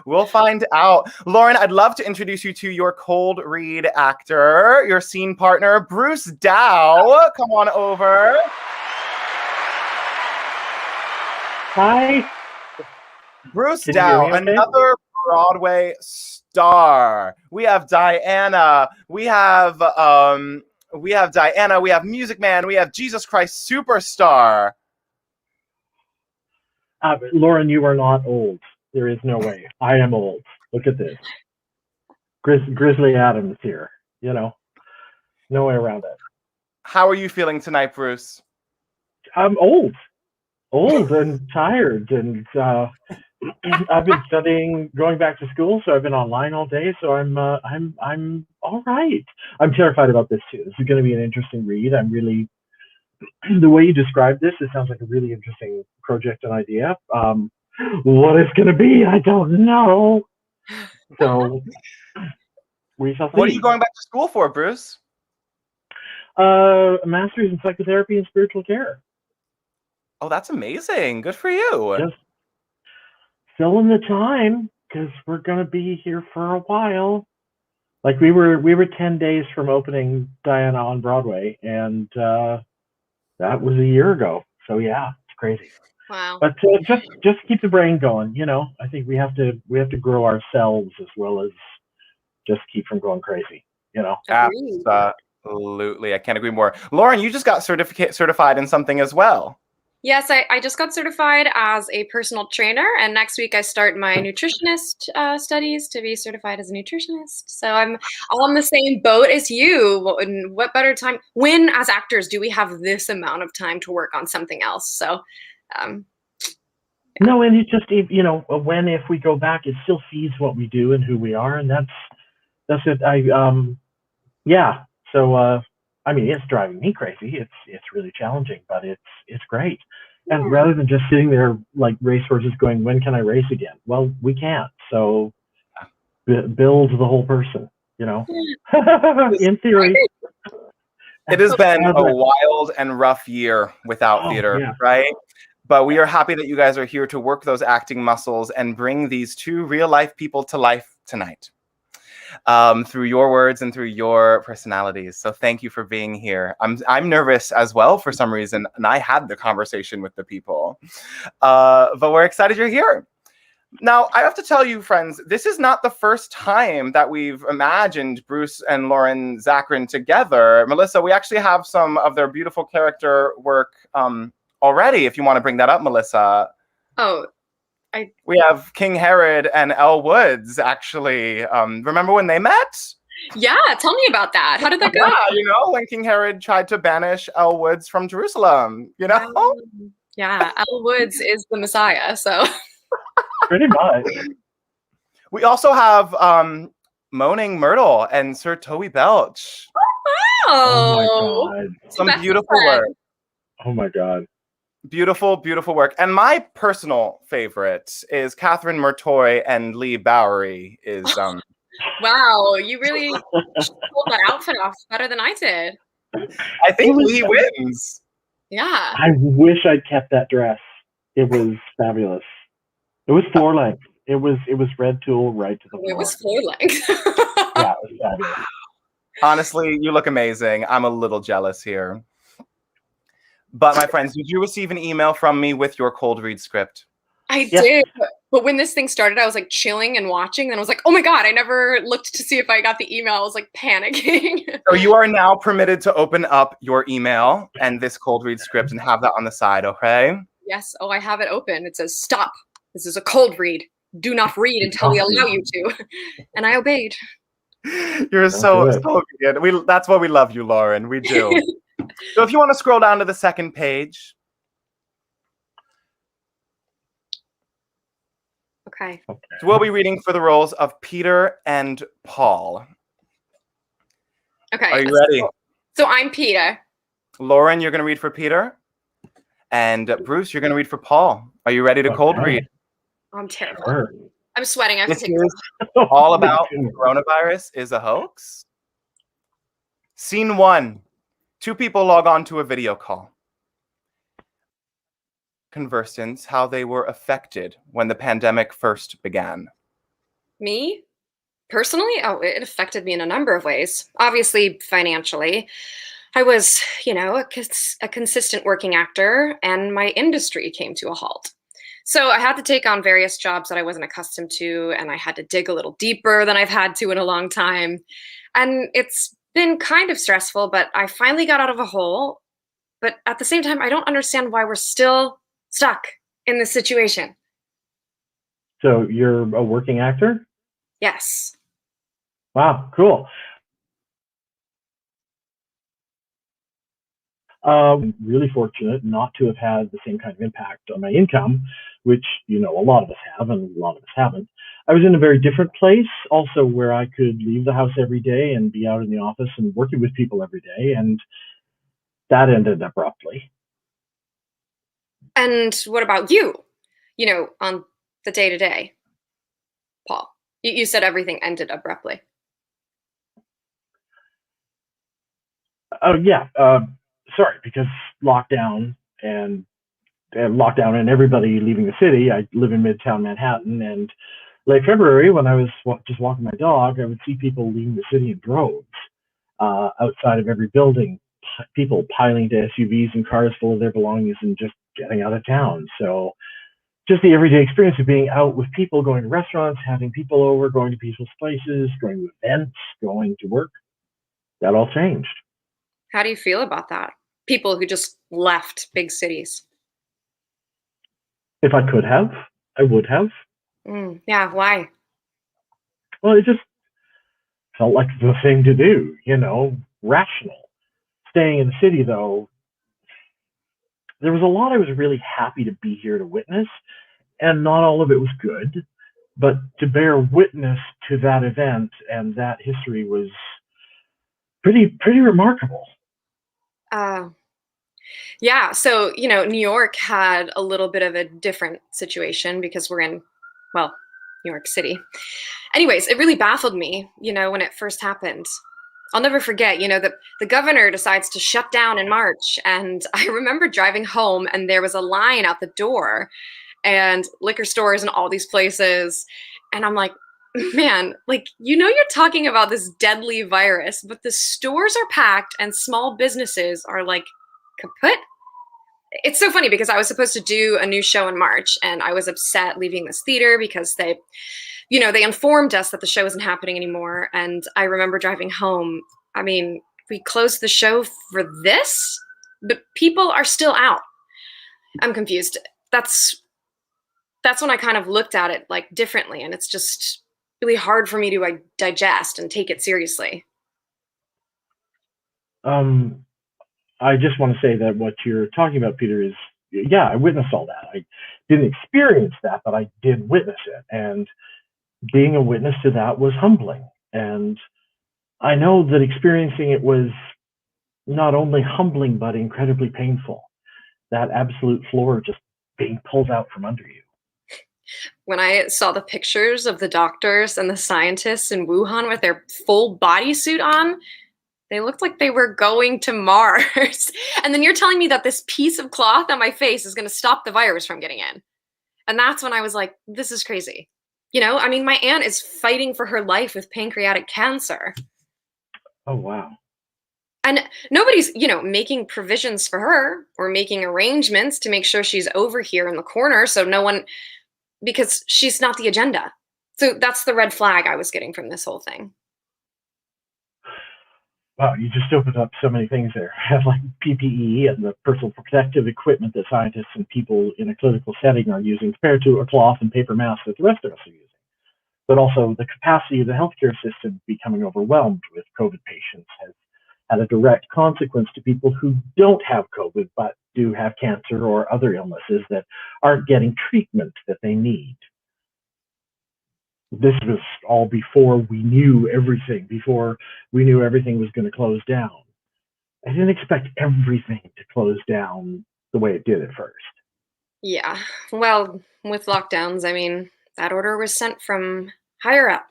C: We'll find out. Lauren, I'd love to introduce you to your cold read actor, your scene partner, Bruce Dow. Come on over.
O: Hi.
C: Bruce Dow, another Broadway star. We have Diana. We have Diana. We have Music Man. We have Jesus Christ Superstar.
O: Lauren, you are not old. There is no way. I am old. Look at this. Grizzly Adams here. No way around it.
C: How are you feeling tonight, Bruce?
O: I'm old and tired, and I've been studying, going back to school, so I've been online all day. So I'm all right. I'm terrified about this too. This is going to be an interesting read. I'm really, the way you described this, it sounds like a really interesting project and idea. What it's going to be, I don't know. So we shall see.
C: What are you going back to school for, Bruce?
O: A master's in psychotherapy and spiritual care.
C: Oh, that's amazing. Good for you.
O: Just fill in the time because we're going to be here for a while. We were 10 days from opening Diana on Broadway, and that was a year ago. So yeah, it's crazy.
N: Wow.
O: But just keep the brain going. You know, I think we have to grow ourselves as well as just keep from going crazy. You know.
C: Absolutely, I can't agree more. Lauren, you just got certified in something as well.
N: Yes, I just got certified as a personal trainer, and next week I start my nutritionist studies to be certified as a nutritionist. So I'm on the same boat as you. What better time? When, as actors, do we have this amount of time to work on something else? So,
O: No, and it's just, you know, if we go back, it still feeds what we do and who we are, and that's it. Yeah. So I mean, it's driving me crazy. It's really challenging, but it's great. And rather than just sitting there like racehorses going, when can I race again? Well, we can't. So build the whole person, you know. In theory.
C: It has been a wild and rough year without theater, right? But we are happy that you guys are here to work those acting muscles and bring these two real life people to life tonight. Through your words and through your personalities. So thank you for being here. I'm nervous as well for some reason, and I had the conversation with the people. But we're excited you're here. Now, I have to tell you, friends, this is not the first time that we've imagined Bruce and Lauren Zakrin together. Melissa, we actually have some of their beautiful character work already, if you want to bring that up, Melissa.
N: Oh,
C: we have King Herod and Elle Woods, actually. Remember when they met?
N: Yeah, tell me about that. How did that go?
C: Yeah, you know, when King Herod tried to banish Elle Woods from Jerusalem, you know?
N: Yeah, Elle Woods is the Messiah, so.
O: Pretty much.
C: We also have Moaning Myrtle and Sir Toby Belch.
N: Oh
O: my God.
C: Some beautiful work.
O: Oh my God.
C: Beautiful, beautiful work. And my personal favorite is Catherine Murtoy and Lee Bowery is
N: Wow, you really pulled that outfit off better than I did.
C: I think Lee wins.
N: Yeah.
O: I wish I'd kept that dress. It was fabulous. It was floor length. It was red tulle right to the floor.
N: It was floor length.
O: Yeah, it was fabulous.
C: Honestly, you look amazing. I'm a little jealous here. But my friends, did you receive an email from me with your cold read script?
N: I did. But when this thing started, I was like chilling and watching. And I was like, oh my God, I never looked to see if I got the email. I was like panicking.
C: So you are now permitted to open up your email and this cold read script and have that on the side, okay?
N: Yes. Oh, I have it open. It says, stop. This is a cold read. Do not read until we allow you to. And I obeyed.
C: You're so good. That's why we love you, Lauren. We do. So if you want to scroll down to the second page.
N: Okay.
C: So we'll be reading for the roles of Peter and Paul.
N: Okay.
C: Are you ready?
N: So I'm Peter.
C: Lauren, you're going to read for Peter. And Bruce, you're going to read for Paul. Are you ready to cold read?
N: I'm terrible. I'm sweating. I have to take
C: this all about coronavirus is a hoax. Scene 1. 2 people log on to a video call. Conversants how they were affected when the pandemic first began.
N: Me? Personally? Oh, it affected me in a number of ways. Obviously, financially. I was, you know, a consistent working actor, and my industry came to a halt. So I had to take on various jobs that I wasn't accustomed to, and I had to dig a little deeper than I've had to in a long time. And it's been kind of stressful, but I finally got out of a hole. But at the same time, I don't understand why we're still stuck in this situation.
O: So you're a working actor?
N: Yes.
O: Wow, cool. Really fortunate not to have had the same kind of impact on my income, which, you know, a lot of us have and a lot of us haven't. I was in a very different place, also where I could leave the house every day and be out in the office and working with people every day, and that ended abruptly.
N: And what about you? You know, on the day-to-day, Paul? You said everything ended abruptly.
O: Oh, yeah. Sorry, because lockdown and everybody leaving the city. I live in Midtown Manhattan, and late February, when I was just walking my dog, I would see people leaving the city in droves outside of every building, people piling to SUVs and cars full of their belongings and just getting out of town. So just the everyday experience of being out with people, going to restaurants, having people over, going to people's places, going to events, going to work, that all changed.
N: How do you feel about that? People who just left big cities.
O: If I could have, I would have.
N: Yeah, why?
O: Well, it just felt like the thing to do, rational. Staying in the city, though, there was a lot I was really happy to be here to witness, and not all of it was good, but to bear witness to that event and that history was pretty remarkable.
N: Yeah, so, New York had a little bit of a different situation because we're in, well, New York City. Anyways, it really baffled me, when it first happened. I'll never forget, the governor decides to shut down in March. And I remember driving home and there was a line out the door and liquor stores and all these places. And I'm like, man, you're talking about this deadly virus, but the stores are packed and small businesses are kaput. It's so funny because I was supposed to do a new show in March and I was upset leaving this theater because they informed us that the show isn't happening anymore. And I remember driving home. I mean, we closed the show for this, but people are still out. I'm confused. That's when I kind of looked at it differently. And it's just really hard for me to digest and take it seriously.
O: I just want to say that what you're talking about, Peter, is, I witnessed all that. I didn't experience that, but I did witness it. And being a witness to that was humbling. And I know that experiencing it was not only humbling, but incredibly painful. That absolute floor just being pulled out from under you.
N: When I saw the pictures of the doctors and the scientists in Wuhan with their full bodysuit on, they looked like they were going to Mars. And then you're telling me that this piece of cloth on my face is going to stop the virus from getting in. And that's when I was like, this is crazy. My aunt is fighting for her life with pancreatic cancer.
O: Oh, wow.
N: And nobody's, making provisions for her or making arrangements to make sure she's over here in the corner. So no one, because she's not the agenda. So that's the red flag I was getting from this whole thing.
O: Wow, you just opened up so many things there. Like PPE and the personal protective equipment that scientists and people in a clinical setting are using compared to a cloth and paper mask that the rest of us are using. But also the capacity of the healthcare system becoming overwhelmed with COVID patients has had a direct consequence to people who don't have COVID but do have cancer or other illnesses that aren't getting treatment that they need. This was all before we knew everything, before we knew everything was going to close down. I didn't expect everything to close down the way it did at first.
N: Yeah, well, with lockdowns, that order was sent from higher up.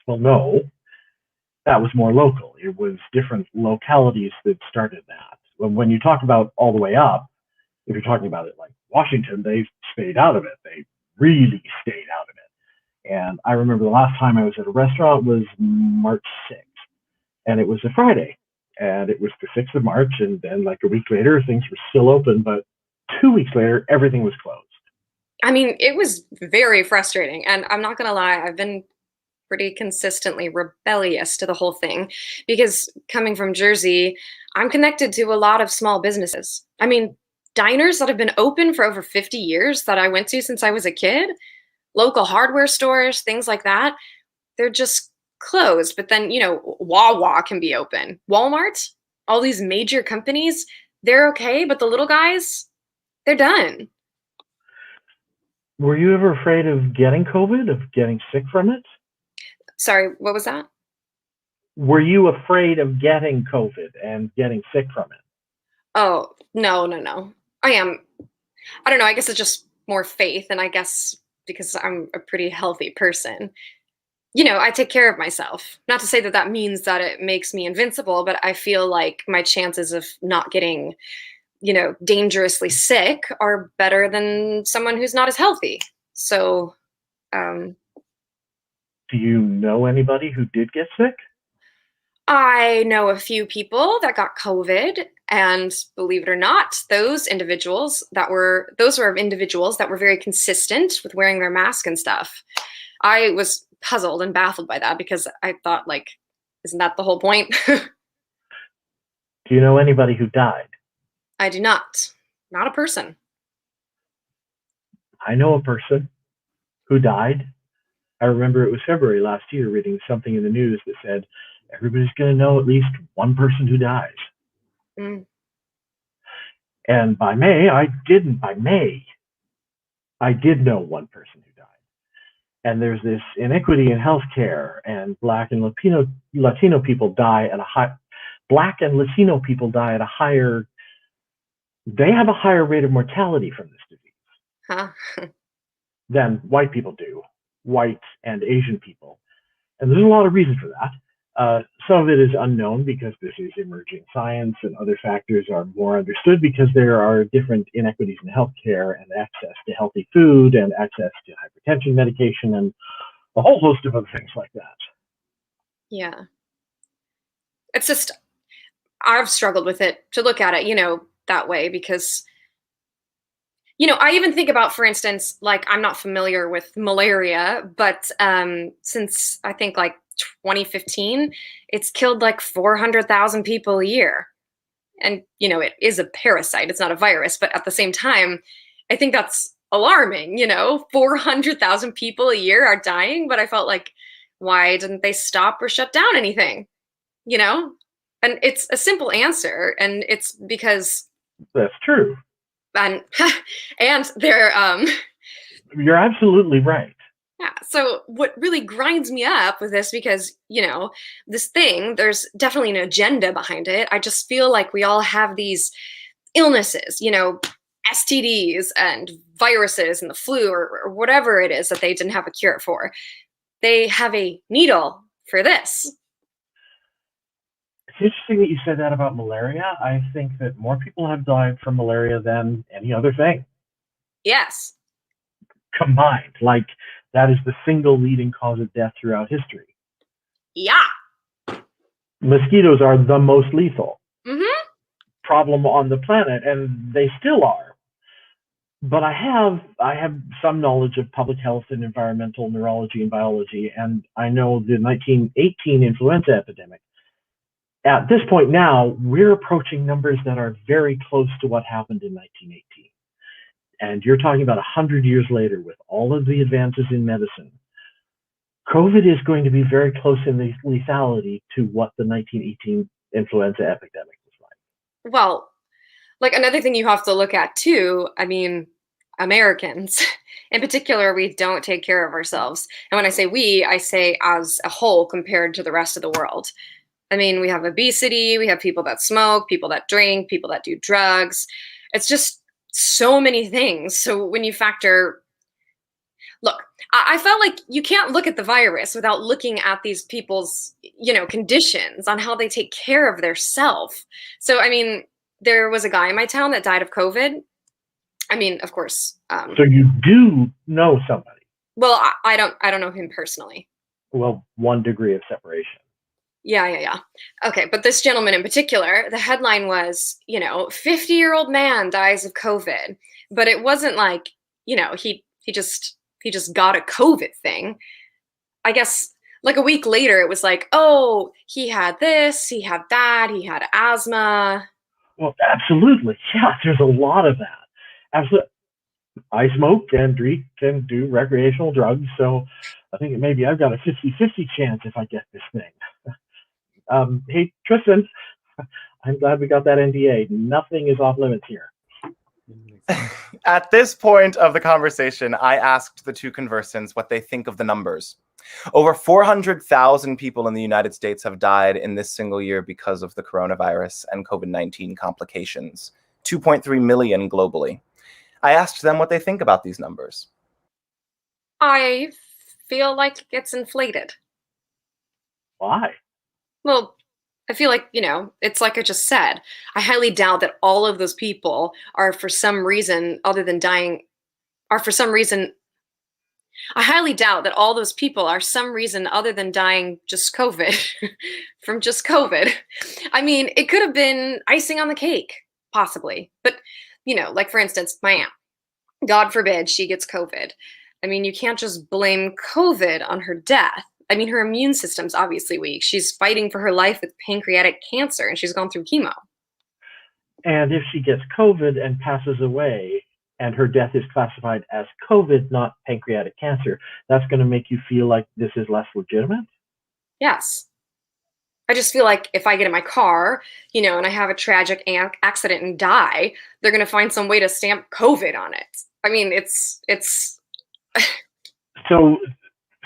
O: Well, no, that was more local. It was different localities that started that. When you talk about all the way up, if you're talking about it like Washington, they stayed out of it. They really stayed out of it. And I remember the last time I was at a restaurant was March 6th, and it was a Friday, and it was the 6th of March, and then a week later, things were still open, but 2 weeks later, everything was closed.
N: It was very frustrating, and I'm not going to lie, I've been pretty consistently rebellious to the whole thing, because coming from Jersey, I'm connected to a lot of small businesses. Diners that have been open for over 50 years that I went to since I was a kid, local hardware stores, things like that, they're just closed. But then, Wawa can be open. Walmart, all these major companies, they're okay, but the little guys, they're done.
O: Were you ever afraid of getting COVID, of getting sick from it?
N: Sorry, what was that?
O: Were you afraid of getting COVID and getting sick from it?
N: Oh, no. I don't know, I guess it's just more faith, and I guess because I'm a pretty healthy person. I take care of myself. Not to say that that means that it makes me invincible, but I feel like my chances of not getting, dangerously sick are better than someone who's not as healthy. So,
O: do you know anybody who did get sick?
N: I know a few people that got COVID, and believe it or not, those were individuals that were very consistent with wearing their mask and stuff. I was puzzled and baffled by that because I thought, like, isn't that the whole point?
O: Do you know anybody who died?
N: I do not. Not a person.
O: I know a person who died. I remember it was February last year reading something in the news that said, everybody's going to know at least one person who dies.
N: Mm.
O: And by May, I did know one person who died. And there's this inequity in healthcare, and Black and Latino people die at a higher they have a higher rate of mortality from this disease than white people do, white and Asian people. And there's a lot of reasons for that. Some of it is unknown because this is emerging science, and other factors are more understood because there are different inequities in healthcare and access to healthy food and access to hypertension medication and a whole host of other things like that.
N: Yeah. It's just, I've struggled with it to look at it, that way because, I even think about, for instance, like, I'm not familiar with malaria, but since I think like 2015, it's killed like 400,000 people a year. And, it is a parasite. It's not a virus. But at the same time, I think that's alarming, 400,000 people a year are dying. But I felt like, why didn't they stop or shut down anything? And it's a simple answer. And it's because
O: that's true.
N: And they're
O: you're absolutely right.
N: Yeah. So what really grinds me up with this, because, this thing, there's definitely an agenda behind it. I just feel like we all have these illnesses, STDs and viruses and the flu or whatever it is that they didn't have a cure for. They have a needle for this.
O: It's interesting that you said that about malaria. I think that more people have died from malaria than any other thing.
N: Yes.
O: Combined. Like, that is the single leading cause of death throughout history.
N: Yeah.
O: Mosquitoes are the most lethal
N: problem
O: on the planet, and they still are. But I have some knowledge of public health and environmental neurology and biology, and I know the 1918 influenza epidemic. At this point now, we're approaching numbers that are very close to what happened in 1918. And you're talking about 100 years later with all of the advances in medicine. COVID is going to be very close in the lethality to what the 1918 influenza epidemic was like.
N: Well, like, another thing you have to look at too, Americans in particular, we don't take care of ourselves. And when I say we, I say as a whole compared to the rest of the world. We have obesity, we have people that smoke, people that drink, people that do drugs. It's just so many things. So when you factor, look, I felt like you can't look at the virus without looking at these people's, conditions on how they take care of their self. So, there was a guy in my town that died of COVID. Of course.
O: So you do know somebody?
N: Well, I don't know him personally.
O: Well, 1 degree of separation.
N: Yeah. Okay, but this gentleman in particular, the headline was, 50-year-old man dies of COVID. But it wasn't like, he just got a COVID thing. I guess like a week later, it was like, oh, he had this, he had that, he had asthma.
O: Well, absolutely. Yeah, there's a lot of that. Absolutely. I smoke and drink and do recreational drugs, so I think maybe I've got a 50-50 chance if I get this thing. Hey, Tristan, I'm glad we got that NDA. Nothing is off limits here.
C: At this point of the conversation, I asked the two conversants what they think of the numbers. Over 400,000 people in the United States have died in this single year because of the coronavirus and COVID-19 complications. 2.3 million globally. I asked them what they think about these numbers.
N: I feel like it's inflated.
O: Why?
N: Well, I feel like, it's like I just said. I highly doubt that all of those people are, for some reason other than dying, are for some reason I highly doubt that all those people are some reason other than dying just COVID from just COVID. I mean, it could have been icing on the cake, possibly. But, you know, like for instance, my aunt, God forbid she gets COVID. I mean, you can't just blame COVID on her death. I mean, her immune system's obviously weak. She's fighting for her life with pancreatic cancer and she's gone through chemo.
O: And if she gets COVID and passes away, and her death is classified as COVID, not pancreatic cancer, that's going to make you feel like this is less legitimate?
N: Yes. I just feel like if I get in my car, you know, and I have a tragic accident and die, they're going to find some way to stamp COVID on it. I mean, it's.
O: So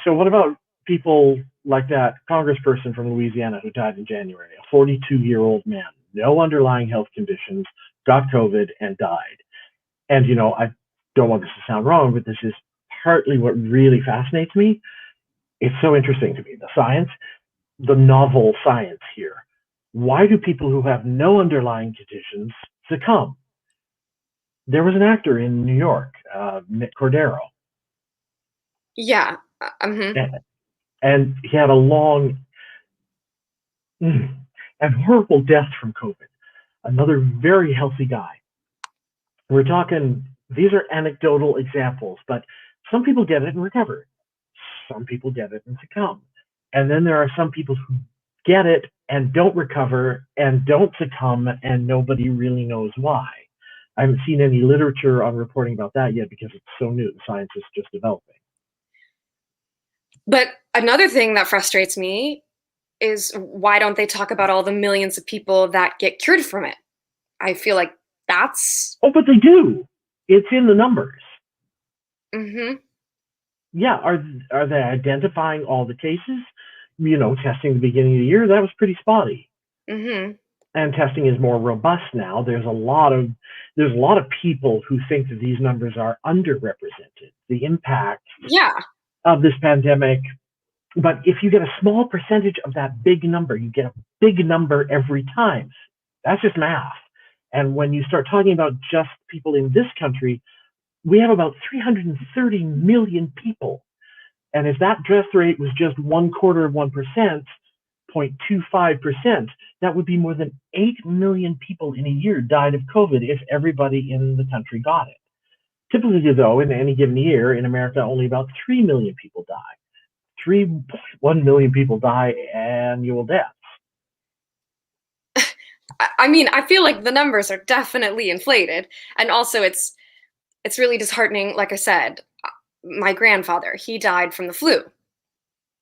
O: what about people like that congressperson from Louisiana who died in January, a 42-year-old man, no underlying health conditions, got COVID and died? And, you know, I don't want this to sound wrong, but this is partly what really fascinates me. It's so interesting to me, the science, the novel science here. Why do people who have no underlying conditions succumb? There was an actor in New York, Nick Cordero.
N: Yeah.
O: And he had a long and horrible death from COVID. Another very healthy guy. We're talking, these are anecdotal examples, but some people get it and recover. Some people get it and succumb. And then there are some people who get it and don't recover and don't succumb, and nobody really knows why. I haven't seen any literature on reporting about that yet because it's so new. The science is just developing.
N: But another thing that frustrates me is why don't they talk about all the millions of people that get cured from it? I feel like that's...
O: Oh, but they do. It's in the numbers.
N: Mm-hmm.
O: Yeah, are they identifying all the cases? You know, testing the beginning of the year, that was pretty spotty.
N: Mm-hmm.
O: And testing is more robust now. There's a lot of people who think that these numbers are underrepresented. The impact of this pandemic. But if you get a small percentage of that big number, you get a big number every time. That's just math. And when you start talking about just people in this country, we have about 330 million people. And if that death rate was just 0.25%, 0.25%, that would be more than 8 million people in a year died of COVID if everybody in the country got it. Typically, though, in any given year in America, only about 3 million people die. 3.1 million people die annual deaths.
N: I mean, I feel like the numbers are definitely inflated. And also it's really disheartening. Like I said, my grandfather, he died from the flu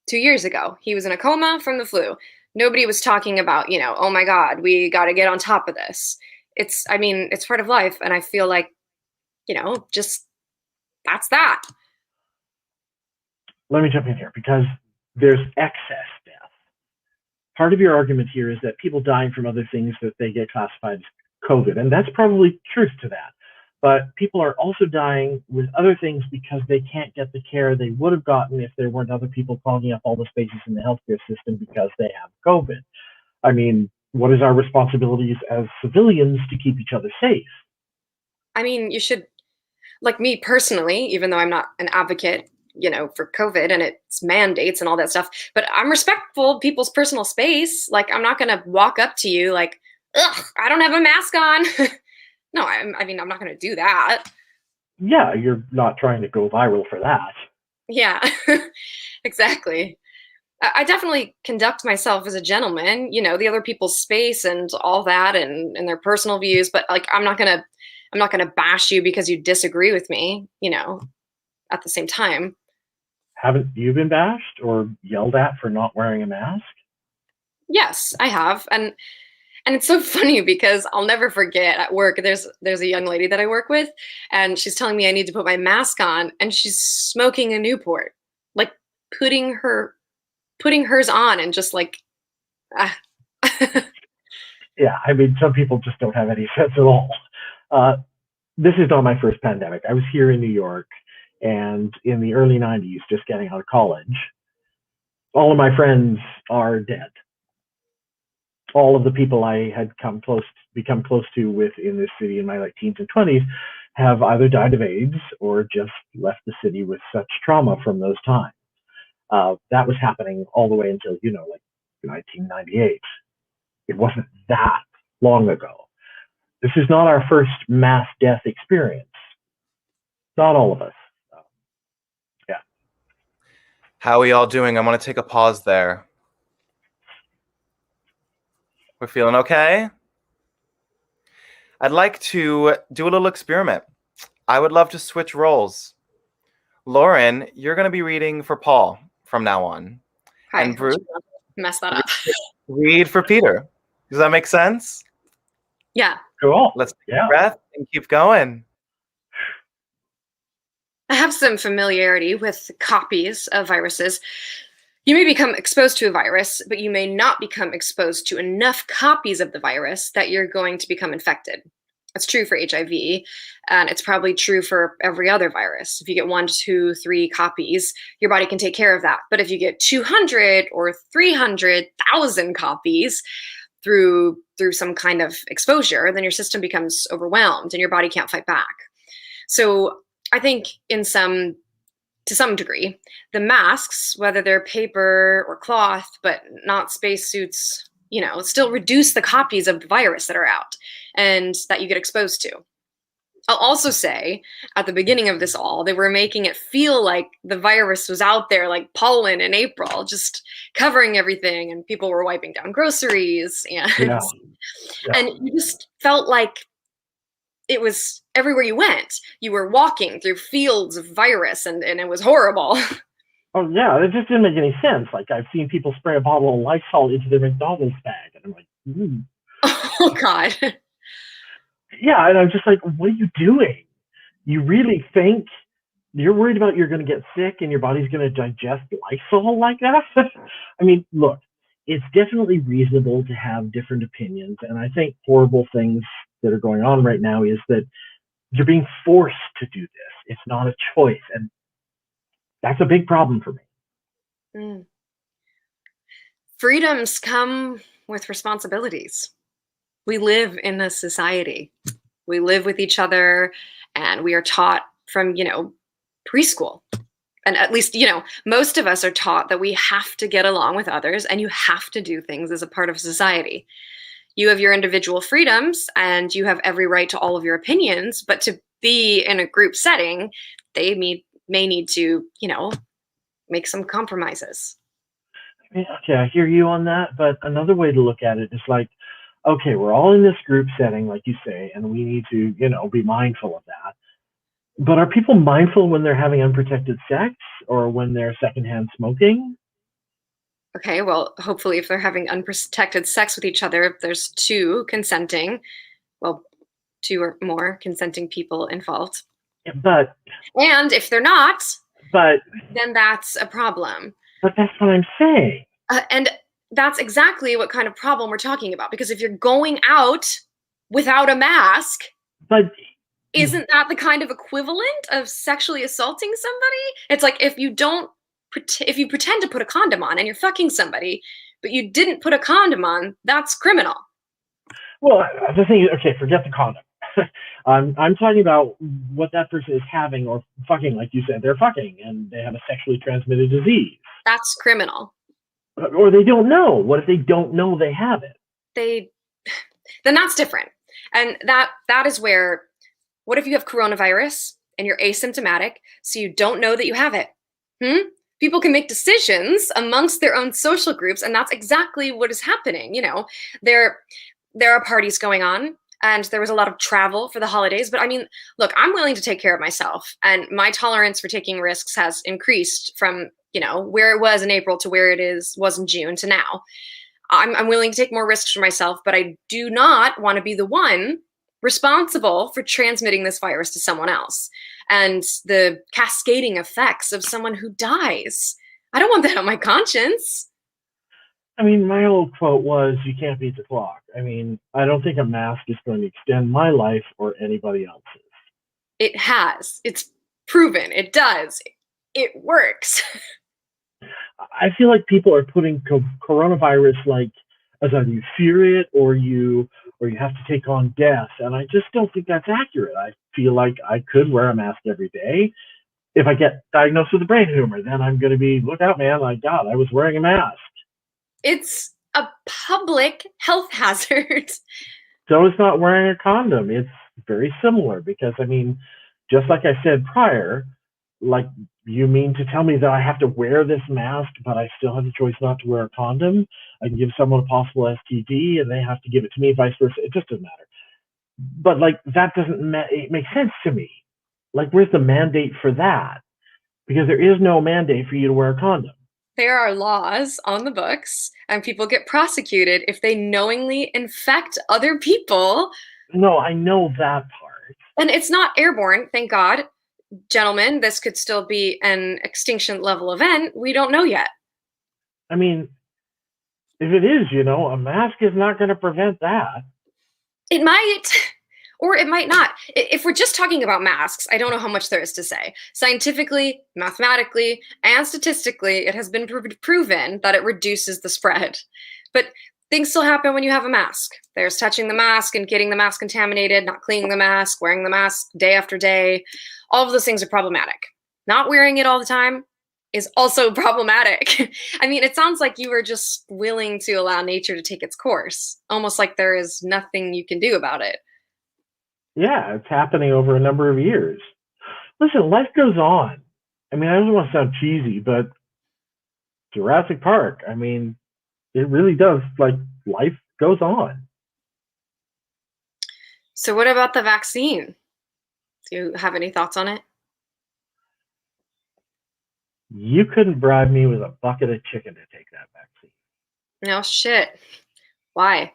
N: 2 years ago. He was in a coma from the flu. Nobody was talking about, you know, oh my God, we got to get on top of this. It's part of life. And I feel like, you know, just that's that.
O: Let me jump in here because there's excess death. Part of your argument here is that people dying from other things that they get classified as COVID, and that's probably truth to that. But people are also dying with other things because they can't get the care they would have gotten if there weren't other people clogging up all the spaces in the healthcare system because they have COVID. I mean, what is our responsibilities as civilians to keep each other safe?
N: I mean, you should, like me personally, even though I'm not an advocate, you know, for COVID and its mandates and all that stuff, but I'm respectful of people's personal space. Like, I'm not going to walk up to you like, ugh, I don't have a mask on. No, I'm not going to do that.
O: Yeah, you're not trying to go viral for that.
N: Yeah, exactly. I definitely conduct myself as a gentleman, you know, the other people's space and all that and their personal views, but like, I'm not going to bash you because you disagree with me, you know, at the same time.
O: Haven't you been bashed or yelled at for not wearing a mask?
N: Yes, I have. And it's so funny because I'll never forget at work, there's a young lady that I work with and she's telling me I need to put my mask on and she's smoking a Newport, like putting hers on and just like,
O: Yeah, I mean, some people just don't have any sense at all. This is not my first pandemic. I was here in New York and in the early 90s, just getting out of college. All of my friends are dead. All of the people I had become close to with in this city in my like teens and 20s have either died of AIDS or just left the city with such trauma from those times. That was happening all the way until, like 1998. It wasn't that long ago. This is not our first mass death experience. Not all of us. Yeah.
C: How are we all doing? I'm going to take a pause there. We're feeling okay? I'd like to do a little experiment. I would love to switch roles. Lauren, you're going to be reading for Paul from now on.
N: Hi,
C: and Bruce,
N: mess that up.
C: read for Peter. Does that make sense?
N: Yeah.
O: Cool.
C: Let's take a breath and keep going.
N: I have some familiarity with copies of viruses. You may become exposed to a virus, but you may not become exposed to enough copies of the virus that you're going to become infected. That's true for HIV, and it's probably true for every other virus. If you get 1, 2, 3 copies, your body can take care of that. But if you get 200 or 300,000 copies through some kind of exposure, then your system becomes overwhelmed and your body can't fight back. So I think to some degree, the masks, whether they're paper or cloth, but not spacesuits, still reduce the copies of the virus that are out and that you get exposed to. I'll also say at the beginning of this all, they were making it feel like the virus was out there like pollen in April, just covering everything, and people were wiping down groceries. And you just felt like it was everywhere you went. You were walking through fields of virus, and it was horrible.
O: Oh, yeah, it just didn't make any sense. Like, I've seen people spray a bottle of Lysol into their McDonald's bag, and I'm like,
N: Oh, God.
O: Yeah, and I'm just like, what are you doing? You really think you're worried about you're going to get sick and your body's going to digest Lysol like that? I mean, look, it's definitely reasonable to have different opinions, and I think horrible things that are going on right now is that you're being forced to do this. It's not a choice, and that's a big problem for me.
N: Freedoms come with responsibilities. We live in a society. We live with each other, and we are taught from, preschool. And at least, most of us are taught that we have to get along with others and you have to do things as a part of society. You have your individual freedoms and you have every right to all of your opinions, but to be in a group setting, they may need to, make some compromises.
O: Okay, I hear you on that, but another way to look at it is like, okay, we're all in this group setting, like you say, and we need to, be mindful of that. But are people mindful when they're having unprotected sex or when they're secondhand smoking?
N: Okay, well, hopefully if they're having unprotected sex with each other, if there's 2 or more consenting people involved.
O: Yeah,
N: and if they're not, then that's a problem.
O: But that's what I'm saying.
N: And that's exactly what kind of problem we're talking about. Because if you're going out without a mask, isn't that the kind of equivalent of sexually assaulting somebody? It's like if you pretend to put a condom on and you're fucking somebody, but you didn't put a condom on, that's criminal.
O: Well, the thing is, okay, forget the condom. I'm talking about what that person is having or fucking, like you said, they're fucking and they have a sexually transmitted disease.
N: That's criminal.
O: Or they don't know. What if they don't know they have it?
N: Then that's different. And that is where, what if you have coronavirus and you're asymptomatic, so you don't know that you have it? People can make decisions amongst their own social groups, and that's exactly what is happening. There are parties going on, and there was a lot of travel for the holidays. But I mean, look, I'm willing to take care of myself, and my tolerance for taking risks has increased from where it was in April to where it was in June to now. I'm willing to take more risks for myself, but I do not want to be the one responsible for transmitting this virus to someone else and the cascading effects of someone who dies. I don't want that on my conscience.
O: I mean, my old quote was, you can't beat the clock. I mean, I don't think a mask is going to extend my life or anybody else's.
N: It has. It's proven. It does. It works.
O: I feel like people are putting coronavirus like as either you fear it or you or you have to take on death. And I just don't think that's accurate. I feel like I could wear a mask every day. If I get diagnosed with a brain tumor, then I'm going to be, look out, man, like, God, I was wearing a mask.
N: It's a public health hazard.
O: So is not wearing a condom. It's very similar because, I mean, just like I said prior, like, you mean to tell me that I have to wear this mask, but I still have the choice not to wear a condom? I can give someone a possible STD and they have to give it to me, vice versa. It just doesn't matter. But, like, that doesn't it make sense to me. Like, where's the mandate for that? Because there is no mandate for you to wear a condom.
N: There are laws on the books, and people get prosecuted if they knowingly infect other people.
O: No, I know that part.
N: And it's not airborne, thank God. Gentlemen, this could still be an extinction level event. We don't know yet.
O: I mean, if it is, a mask is not going to prevent that.
N: It might, or it might not. If we're just talking about masks, I don't know how much there is to say. Scientifically, mathematically, and statistically, it has been proven that it reduces the spread. But things still happen when you have a mask. There's touching the mask and getting the mask contaminated, not cleaning the mask, wearing the mask day after day. All of those things are problematic. Not wearing it all the time is also problematic. I mean, it sounds like you were just willing to allow nature to take its course, almost like there is nothing you can do about it.
O: Yeah, it's happening over a number of years. Listen, life goes on. I mean, I don't want to sound cheesy, but Jurassic Park, I mean, it really does, like, life goes on.
N: So what about the vaccine? Do you have any thoughts on it?
O: You couldn't bribe me with a bucket of chicken to take that vaccine.
N: No shit. Why?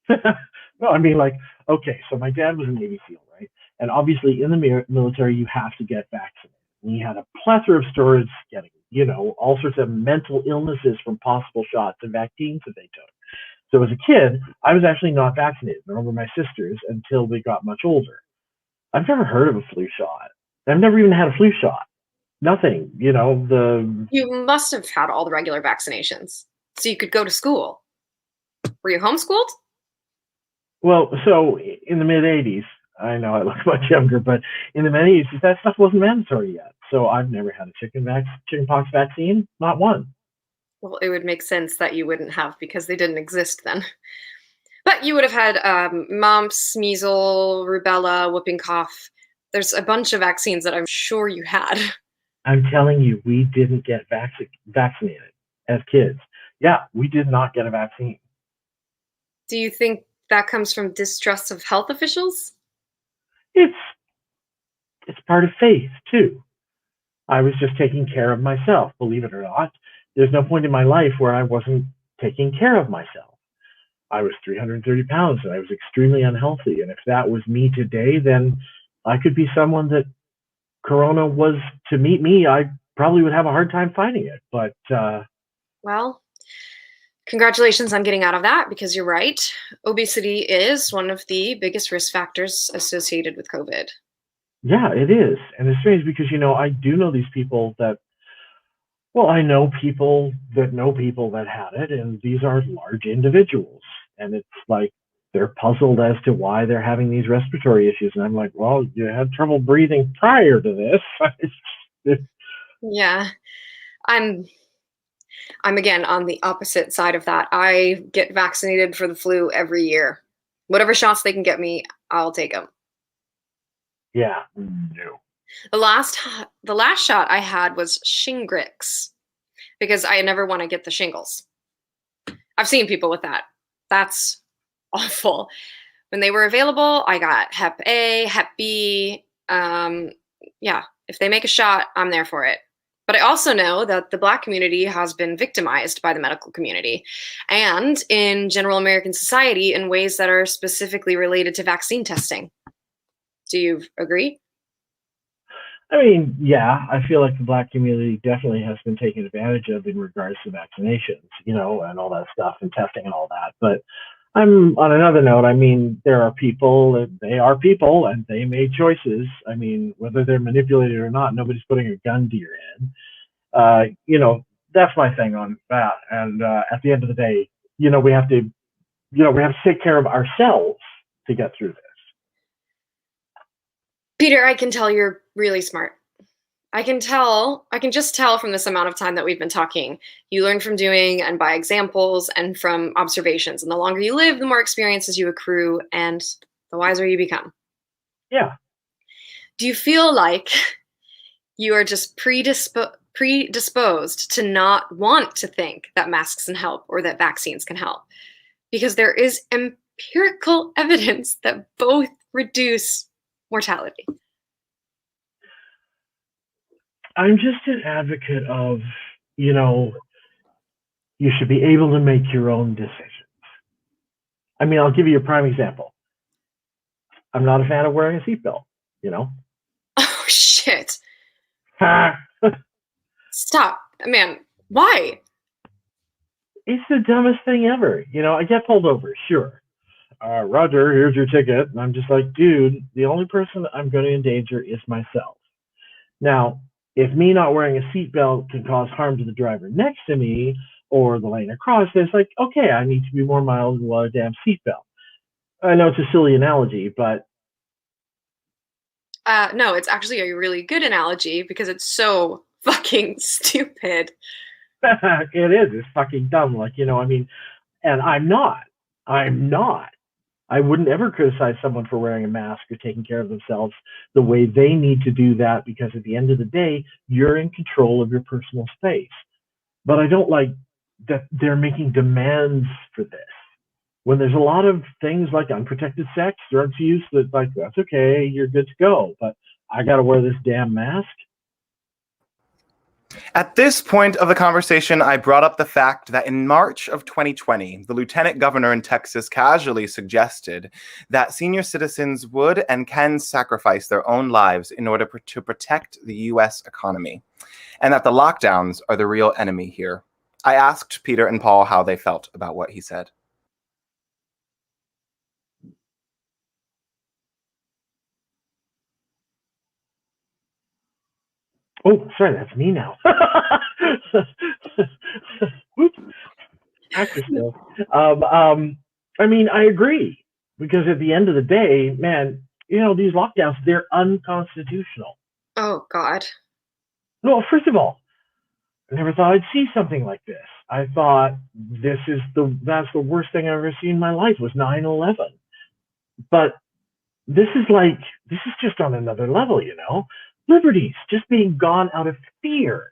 O: No, I mean, like, okay, so my dad was a Navy SEAL, right? And obviously in the military, you have to get vaccinated. And he had a plethora of stories getting, all sorts of mental illnesses from possible shots and vaccines that they took. So as a kid, I was actually not vaccinated, nor were my sisters, until we got much older. I've never heard of a flu shot. I've never even had a flu shot. Nothing,
N: You must have had all the regular vaccinations, so you could go to school. Were you homeschooled?
O: Well, so in the mid-'80s, I know I look much younger, but in the mid-'80s, that stuff wasn't mandatory yet. So I've never had a chickenpox vaccine, not one.
N: Well, it would make sense that you wouldn't have because they didn't exist then. But you would have had mumps, measles, rubella, whooping cough. There's a bunch of vaccines that I'm sure you had.
O: I'm telling you, we didn't get vaccinated as kids. Yeah, we did not get a vaccine.
N: Do you think that comes from distrust of health officials?
O: It's part of faith, too. I was just taking care of myself, believe it or not. There's no point in my life where I wasn't taking care of myself. I was 330 pounds and I was extremely unhealthy. And if that was me today, then I could be someone that Corona was to meet me. I probably would have a hard time fighting it. But,
N: well, congratulations on getting out of that, because you're right. Obesity is one of the biggest risk factors associated with COVID.
O: Yeah, it is. And it's strange because, I do know these people that, well, I know people that had it, and these are large individuals. And it's like, they're puzzled as to why they're having these respiratory issues. And I'm like, well, you had trouble breathing prior to this.
N: Yeah. I'm again on the opposite side of that. I get vaccinated for the flu every year. Whatever shots they can get me, I'll take them.
O: Yeah. No.
N: The last shot I had was Shingrix because I never want to get the shingles. I've seen people with that. That's awful. When they were available, I got Hep A, Hep B. Yeah, if they make a shot, I'm there for it. But I also know that the Black community has been victimized by the medical community and in general American society in ways that are specifically related to vaccine testing. Do you agree?
O: I mean, yeah, I feel like the Black community definitely has been taken advantage of in regards to vaccinations, and all that stuff and testing and all that. But I'm on another note. I mean, there are people, they are people, and they made choices. I mean, whether they're manipulated or not, nobody's putting a gun to your head. That's my thing on that. And at the end of the day, we have to we have to take care of ourselves to get through this.
N: Peter, I can tell you're really smart. I can just tell from this amount of time that we've been talking. You learn from doing and by examples and from observations. And the longer you live, the more experiences you accrue and the wiser you become.
O: Yeah.
N: Do you feel like you are just predisposed to not want to think that masks can help or that vaccines can help? Because there is empirical evidence that both reduce mortality.
O: I'm just an advocate of, you should be able to make your own decisions. I mean, I'll give you a prime example. I'm not a fan of wearing a seatbelt,
N: Oh, shit. Stop. Man, why?
O: It's the dumbest thing ever. I get pulled over, sure. Roger, here's your ticket. And I'm just like, dude, the only person I'm going to endanger is myself. Now, if me not wearing a seatbelt can cause harm to the driver next to me or the lane across, it's like, okay, I need to be more mild and wear a damn seatbelt. I know it's a silly analogy, but...
N: No, it's actually a really good analogy because it's so fucking stupid.
O: It is. It's fucking dumb. And I'm not. I wouldn't ever criticize someone for wearing a mask or taking care of themselves the way they need to do that, because at the end of the day, you're in control of your personal space. But I don't like that they're making demands for this. When there's a lot of things like unprotected sex, drugs use, that's okay, you're good to go. But I got to wear this damn mask.
C: At this point of the conversation, I brought up the fact that in March of 2020, the lieutenant governor in Texas casually suggested that senior citizens would and can sacrifice their own lives in order to protect the U.S. economy, and that the lockdowns are the real enemy here. I asked Peter and Paul how they felt about what he said.
O: Oh, sorry, that's me now. Whoops. Actor still. I mean, I agree, because at the end of the day, man, these lockdowns, they're unconstitutional.
N: Oh, God.
O: No, first of all, I never thought I'd see something like this. I thought that's the worst thing I've ever seen in my life was 9/11. But this is just on another level, Liberties just being gone out of fear.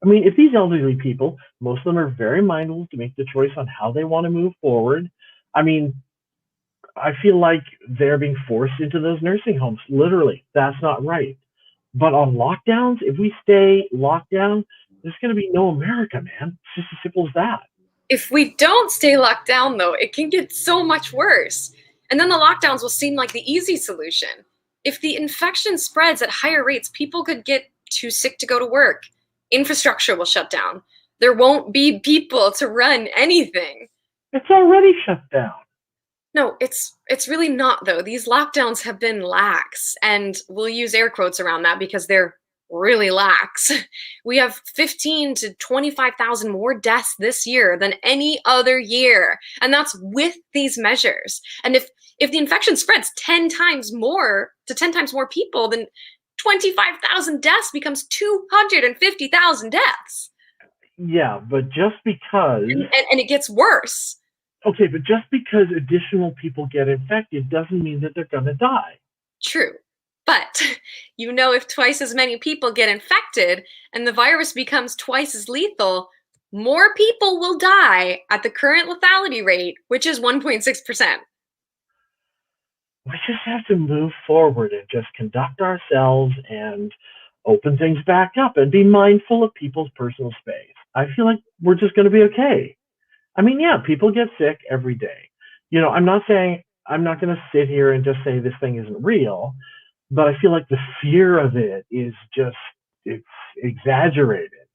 O: I mean, if these elderly people, most of them are very mindful to make the choice on how they want to move forward. I mean, I feel like they're being forced into those nursing homes. Literally, that's not right. But on lockdowns, if we stay locked down, there's going to be no America, man. It's just as simple as that.
N: If we don't stay locked down, though, it can get so much worse. And then the lockdowns will seem like the easy solution. If the infection spreads at higher rates, people could get too sick to go to work. Infrastructure will shut down. There won't be people to run anything.
O: It's already shut down.
N: No, it's really not, though. These lockdowns have been lax, and we'll use air quotes around that because they're really lax. We have 15 to 25,000 more deaths this year than any other year, and that's with these measures. And if the infection spreads 10 times more people, then 25,000 deaths becomes 250,000 deaths.
O: Yeah, but just because...
N: And it gets worse.
O: Okay, but just because additional people get infected doesn't mean that they're going to die.
N: True. But, if twice as many people get infected and the virus becomes twice as lethal, more people will die at the current lethality rate, which is 1.6%.
O: We just have to move forward and just conduct ourselves and open things back up and be mindful of people's personal space. I feel like we're just going to be okay. I mean, yeah, people get sick every day. I'm not going to sit here and just say this thing isn't real, but I feel like the fear of it is it's exaggerated.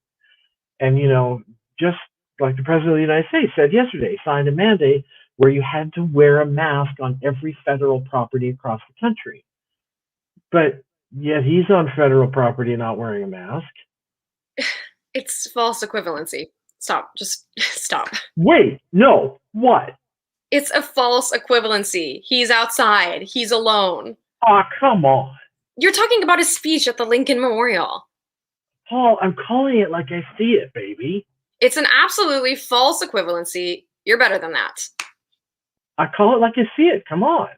O: And, just like the President of the United States said yesterday, signed a mandate where you had to wear a mask on every federal property across the country. But yet he's on federal property not wearing a mask.
N: It's false equivalency. Stop. Just stop.
O: Wait, no. What?
N: It's a false equivalency. He's outside. He's alone.
O: Oh, come on.
N: You're talking about his speech at the Lincoln Memorial.
O: Paul, I'm calling it like I see it, baby.
N: It's an absolutely false equivalency. You're better than that.
O: I call it like I see it. Come on.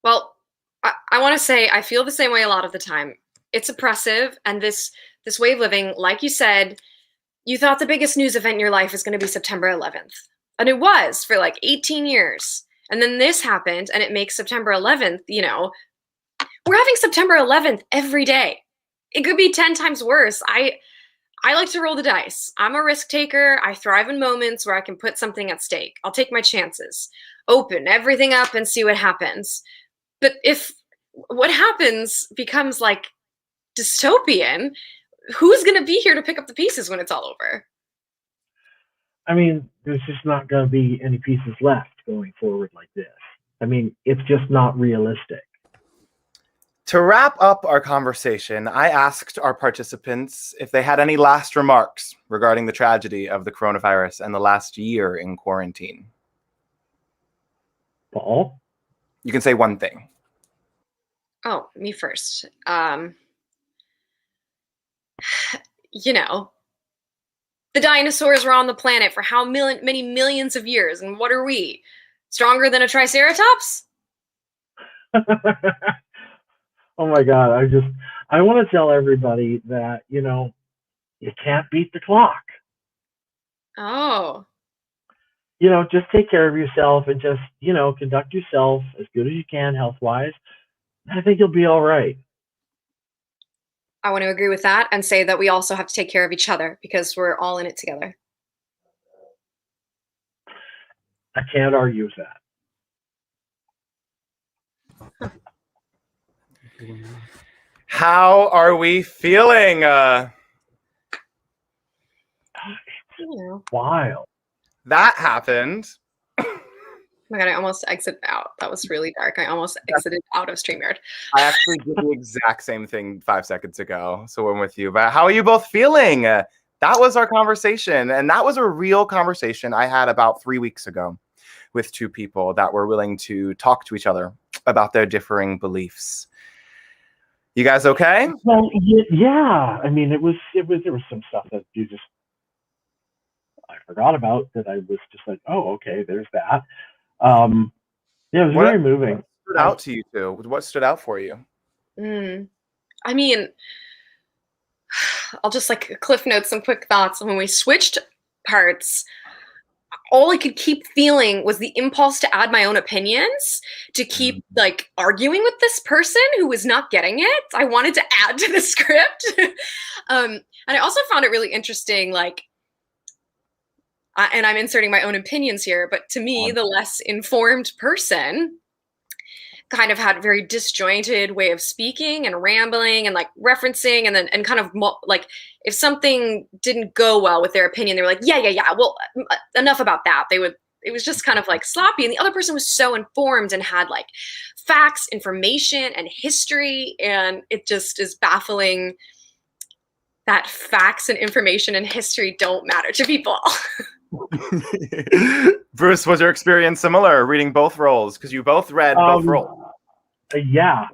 N: Well, I want to say I feel the same way a lot of the time. It's oppressive, and this way of living, like you said, you thought the biggest news event in your life was going to be September 11th. And it was for like 18 years. And then this happened, and it makes September 11th, you know, we're having September 11th every day. It could be 10 times worse. I like to roll the dice. I'm a risk taker. I thrive in moments where I can put something at stake. I'll take my chances, open everything up and see what happens. But if what happens becomes like dystopian, who's going to be here to pick up the pieces when it's all over?
O: I mean, there's just not going to be any pieces left going forward like this. I mean, it's just not realistic.
C: To wrap up our conversation, I asked our participants if they had any last remarks regarding the tragedy of the coronavirus and the last year in quarantine.
O: Paul?
C: You can say one thing.
N: Oh, me first. You know, the dinosaurs were on the planet for how many millions of years, and what are we? Stronger than a triceratops?
O: Oh my God, I want to tell everybody that, you know, you can't beat the clock.
N: Oh.
O: You know, just take care of yourself and just, you know, conduct yourself as good as you can health-wise. I think you'll be all right.
N: I want to agree with that and say that we also have to take care of each other because we're all in it together.
O: I can't argue with that.
N: Huh.
C: How are we feeling?
O: Wild.
C: That happened.
N: Oh my God, I almost exited out. That was really dark. I almost exited out of StreamYard.
C: I actually did the exact same thing 5 seconds ago, so I'm with you. But how are you both feeling? That was our conversation, and that was a real conversation I had about 3 weeks ago with two people that were willing to talk to each other about their differing beliefs. You guys okay?
O: Well, yeah. I mean, there was some stuff that I forgot about that I was just like, oh, okay, there's that. Yeah, it was very moving.
C: What stood out to you two? What stood out for you?
N: I mean, I'll just like cliff note some quick thoughts. When we switched parts, all I could keep feeling was the impulse to add my own opinions, to keep like arguing with this person who was not getting it. I wanted to add to the script. And I also found it really interesting, like, and I'm inserting my own opinions here, but to me, the less informed person kind of had a very disjointed way of speaking and rambling and like referencing, and then and kind of like if something didn't go well with their opinion, they were like, yeah, well, enough about that. It was just kind of like sloppy, and the other person was so informed and had like facts, information, and history, and it just is baffling that facts and information and history don't matter to people.
C: Bruce, was your experience similar reading both roles? Because you both read both roles.
O: Yeah.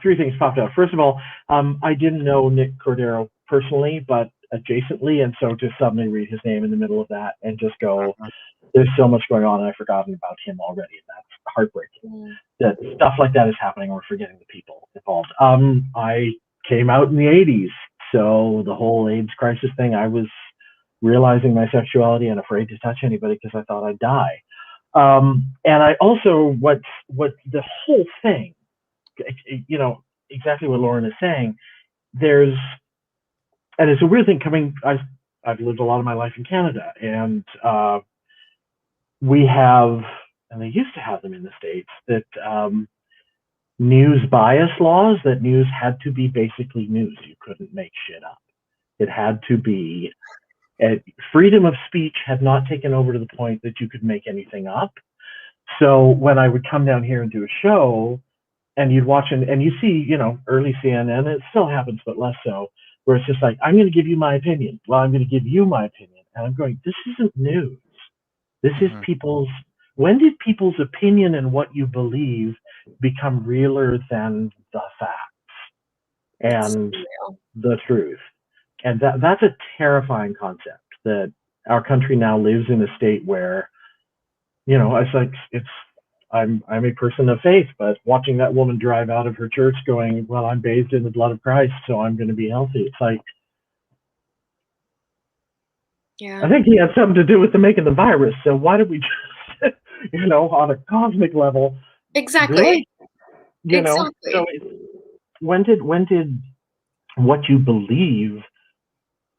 O: Three things popped up. First of all, I didn't know Nick Cordero personally, but adjacently, and so to suddenly read his name in the middle of that and just go, there's so much going on and I've forgotten about him already, and that's heartbreaking. That stuff like that is happening, and we're forgetting the people involved. I came out in the 80s, so the whole AIDS crisis thing, I was realizing my sexuality and afraid to touch anybody because I thought I'd die. And I also, what the whole thing, you know, exactly what Lauren is saying, and it's a weird thing I've lived a lot of my life in Canada, and we have, and they used to have them in the States, that news bias laws, that news had to be basically news. You couldn't make shit up. It had to be, freedom of speech had not taken over to the point that you could make anything up. So when I would come down here and do a show, and you'd watch and you see, you know, early CNN, it still happens, but less so, where it's just like, I'm going to give you my opinion. Well, I'm going to give you my opinion. And I'm going, this isn't news. This is when did people's opinion and what you believe become realer than the facts and the truth? And that's a terrifying concept, that our country now lives in a state where, you know, I'm a person of faith, but watching that woman drive out of her church going, well, I'm bathed in the blood of Christ, so I'm going to be healthy. It's like, I think he had something to do with the making the virus. So why did we just, you know, on a cosmic level?
N: Exactly.
O: You know, so when did what you believe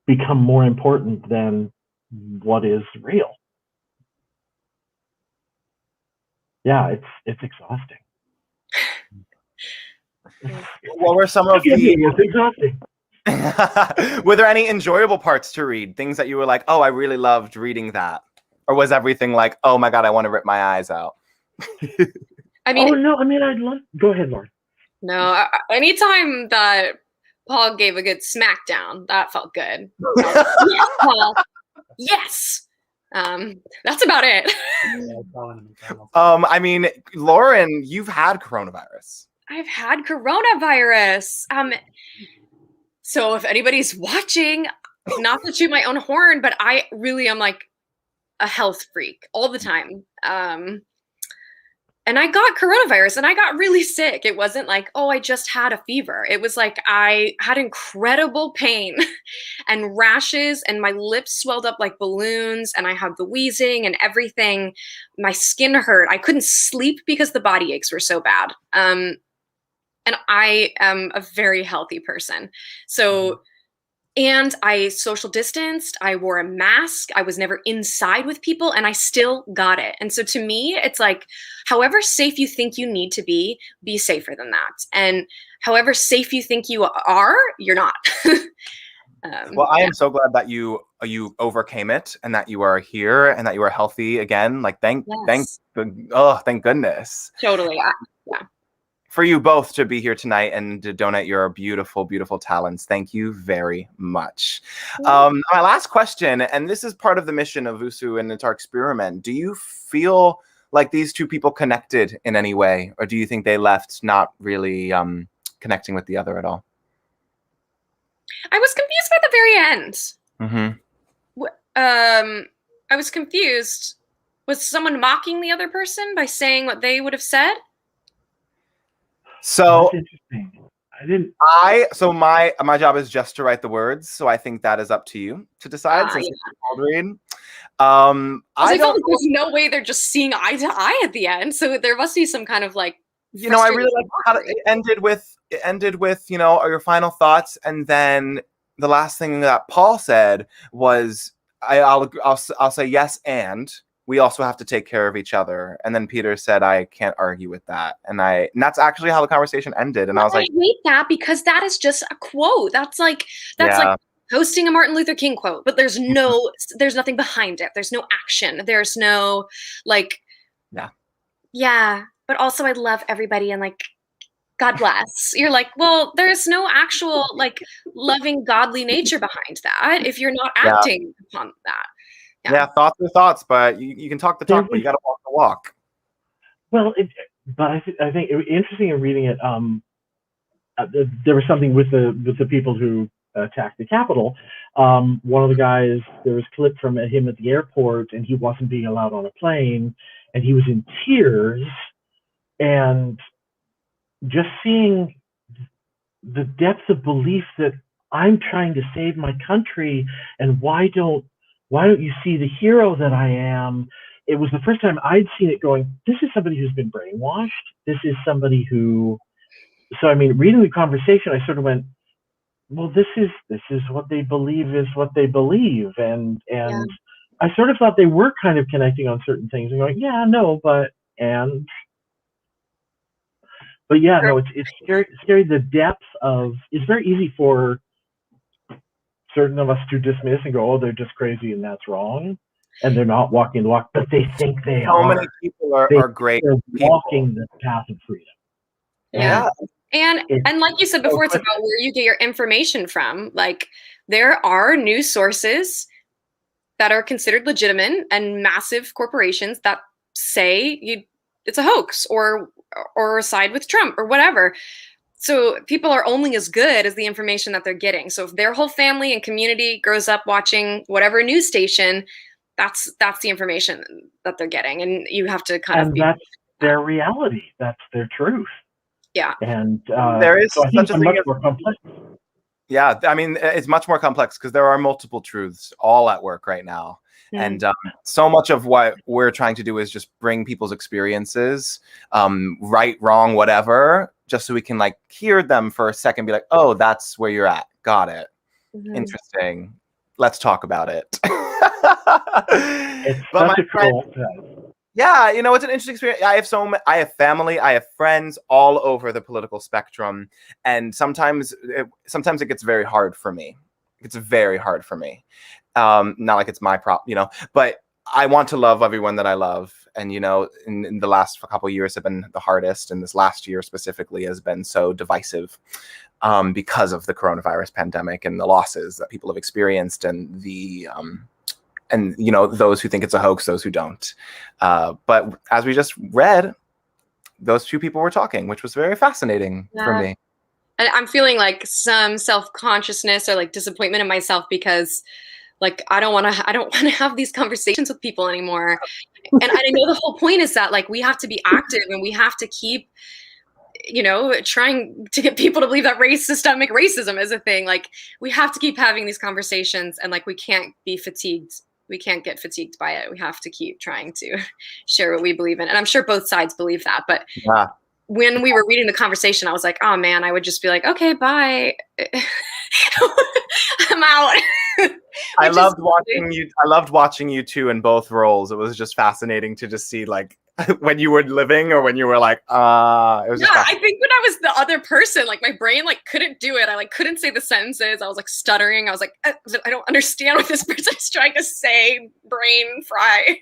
O: become more important than what is real? Yeah, it's exhausting.
C: What were some of
O: It's exhausting.
C: Were there any enjoyable parts to read? Things that you were like, oh, I really loved reading that? Or was everything like, oh my God, I want to rip my eyes out?
N: I mean,
O: I'd love. Go ahead, Lauren.
N: No, anytime that Paul gave a good smackdown, that felt good. Yes, Paul. Yes. That's about it.
C: I mean, Lauren, you've had coronavirus.
N: I've had coronavirus. So if anybody's watching, not to toot my own horn, but I really am like a health freak all the time. And I got coronavirus and I got really sick. It wasn't like, oh, I just had a fever. It was like I had incredible pain and rashes and my lips swelled up like balloons and I had the wheezing and everything. My skin hurt. I couldn't sleep because the body aches were so bad. And I am a very healthy person. So, and I social distanced, I wore a mask, I was never inside with people, and I still got it. And so to me, it's like, however safe you think you need to be safer than that. And however safe you think you are, you're not.
C: Well, I am so glad that you overcame it and that you are here and that you are healthy again. Like, thank goodness.
N: Totally, yeah.
C: For you both to be here tonight and to donate your beautiful, beautiful talents. Thank you very much. My last question, and this is part of the mission of Vusu and it's our experiment. Do you feel like these two people connected in any way? Or do you think they left not really connecting with the other at all?
N: I was confused by the very end. I was confused. Was someone mocking the other person by saying what they would have said?
C: So
O: that's interesting. I didn't.
C: So my job is just to write the words. So I think that is up to you to decide. Since it's called read.
N: I felt like there's no way they're just seeing eye to eye at the end. So there must be some kind of like.
C: You know, I really like how it ended with you know your final thoughts, and then the last thing that Paul said was, "I'll say yes, and we also have to take care of each other." And then Peter said, I can't argue with that. And that's actually how the conversation ended. And I was like,
N: I hate that because that is just a quote. That's like posting a Martin Luther King quote, but there's nothing behind it. There's no action. There's no like, but also I love everybody and like, God bless. You're like, well, there's no actual like loving godly nature behind that if you're not acting upon that.
C: Yeah, thoughts are thoughts, but you can talk the talk, but you got to walk the walk.
O: Well, but I think it was interesting in reading it. There was something with the people who attacked the Capitol. One of the guys, there was a clip from him at the airport, and he wasn't being allowed on a plane, and he was in tears, and just seeing the depth of belief that I'm trying to save my country, and why don't you see the hero that I am? It was the first time I'd seen it going, this is somebody who's been brainwashed. This is somebody who, so I mean, reading the conversation, I sort of went, well, this is what they believe is what they believe. And I sort of thought they were kind of connecting on certain things and going, but it's scary the depth of, it's very easy for certain of us to dismiss and go, oh, they're just crazy and that's wrong, and they're not walking the walk, but they think they are.
C: So many people are great.
O: They're walking the path of freedom.
N: And like you said before, it's about where you get your information from. Like there are news sources that are considered legitimate and massive corporations that say it's a hoax or side with Trump or whatever. So people are only as good as the information that they're getting. So if their whole family and community grows up watching whatever news station, that's the information that they're getting, and you have to kind of be.
O: That's their reality. That's their truth.
N: Yeah.
O: And
C: there is
O: so I think
C: such a thing
O: much
C: as
O: more complex.
C: Yeah, I mean, it's much more complex because there are multiple truths all at work right now. And so much of what we're trying to do is just bring people's experiences, right, wrong, whatever, just so we can like hear them for a second, be like, oh, that's where you're at. Got it. Interesting. Let's talk about it.
O: It's such a cool thing.
C: Yeah, you know, it's an interesting experience. I have family, I have friends all over the political spectrum, and sometimes it gets very hard for me. It's very hard for me. Not like it's my problem, but I want to love everyone that I love. And, in the last couple of years have been the hardest. And this last year specifically has been so divisive because of the coronavirus pandemic and the losses that people have experienced and those who think it's a hoax, those who don't. But as we just read, those two people were talking, which was very fascinating for me.
N: And I'm feeling like some self-consciousness or like disappointment in myself because like I don't want to have these conversations with people anymore. And I know the whole point is that like we have to be active and we have to keep trying to get people to believe that systemic racism is a thing. Like we have to keep having these conversations and like we can't be fatigued. We can't get fatigued by it. We have to keep trying to share what we believe in. And I'm sure both sides believe that. But when we were reading the conversation, I was like, oh man, I would just be like, okay, bye. I'm out.
C: I loved watching you two in both roles. It was just fascinating to just see like when you were living or when you were like, it was just
N: I think when I was the other person, like my brain like couldn't do it. I like couldn't say the sentences. I was like stuttering. I was like, I don't understand what this person is trying to say. Brain fry.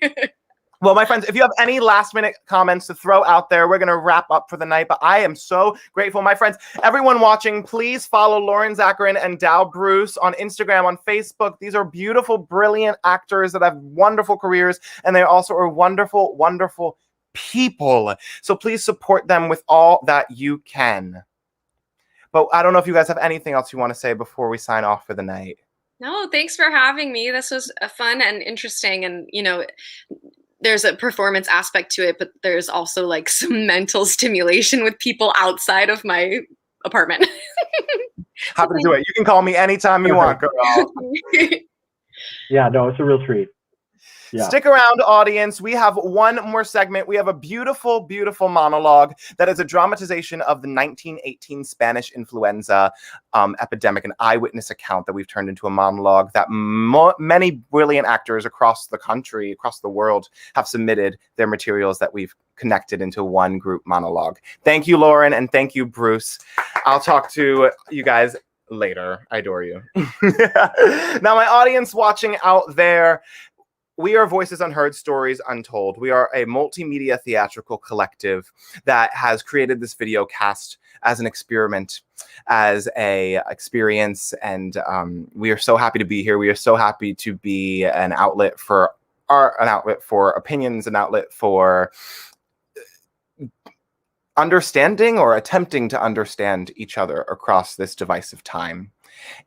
C: Well, my friends, if you have any last minute comments to throw out there, we're going to wrap up for the night. But I am so grateful. My friends, everyone watching, please follow Lauren Zakrin and Dow Bruce on Instagram, on Facebook. These are beautiful, brilliant actors that have wonderful careers. And they also are wonderful, wonderful people. So please support them with all that you can. But I don't know if you guys have anything else you want to say before we sign off for the night.
N: No, thanks for having me. This was fun and interesting. And, there's a performance aspect to it, but there's also like some mental stimulation with people outside of my apartment.
C: Happy to do it. You can call me anytime you want, girl.
O: Yeah, no, it's a real treat. Yeah.
C: Stick around, audience. We have one more segment. We have a beautiful, beautiful monologue that is a dramatization of the 1918 Spanish influenza epidemic, an eyewitness account that we've turned into a monologue that many brilliant actors across the country, across the world, have submitted their materials that we've connected into one group monologue. Thank you, Lauren, and thank you, Bruce. I'll talk to you guys later. I adore you. Now, my audience watching out there, we are Voices Unheard, Stories Untold. We are a multimedia theatrical collective that has created this video cast as an experiment, as a experience, and we are so happy to be here. We are so happy to be an outlet for art, an outlet for opinions, an outlet for understanding or attempting to understand each other across this divisive time.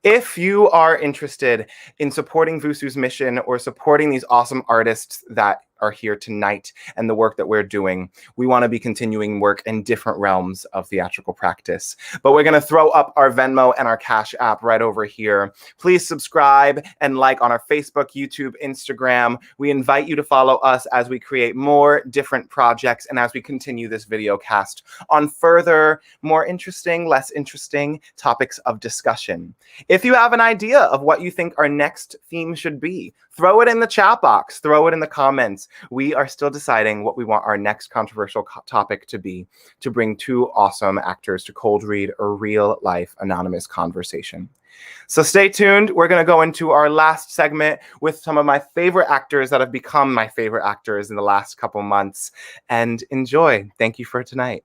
C: If you are interested in supporting Vusu's mission or supporting these awesome artists that are here tonight and the work that we're doing, we want to be continuing work in different realms of theatrical practice. But we're going to throw up our Venmo and our Cash App right over here. Please subscribe and like on our Facebook, YouTube, Instagram. We invite you to follow us as we create more different projects and as we continue this video cast on further, more interesting, less interesting topics of discussion. If you have an idea of what you think our next theme should be, throw it in the chat box, throw it in the comments. We are still deciding what we want our next controversial topic to be, to bring two awesome actors to cold read a real life anonymous conversation. So stay tuned. We're going to go into our last segment with some of my favorite actors that have become my favorite actors in the last couple months. And enjoy. Thank you for tonight.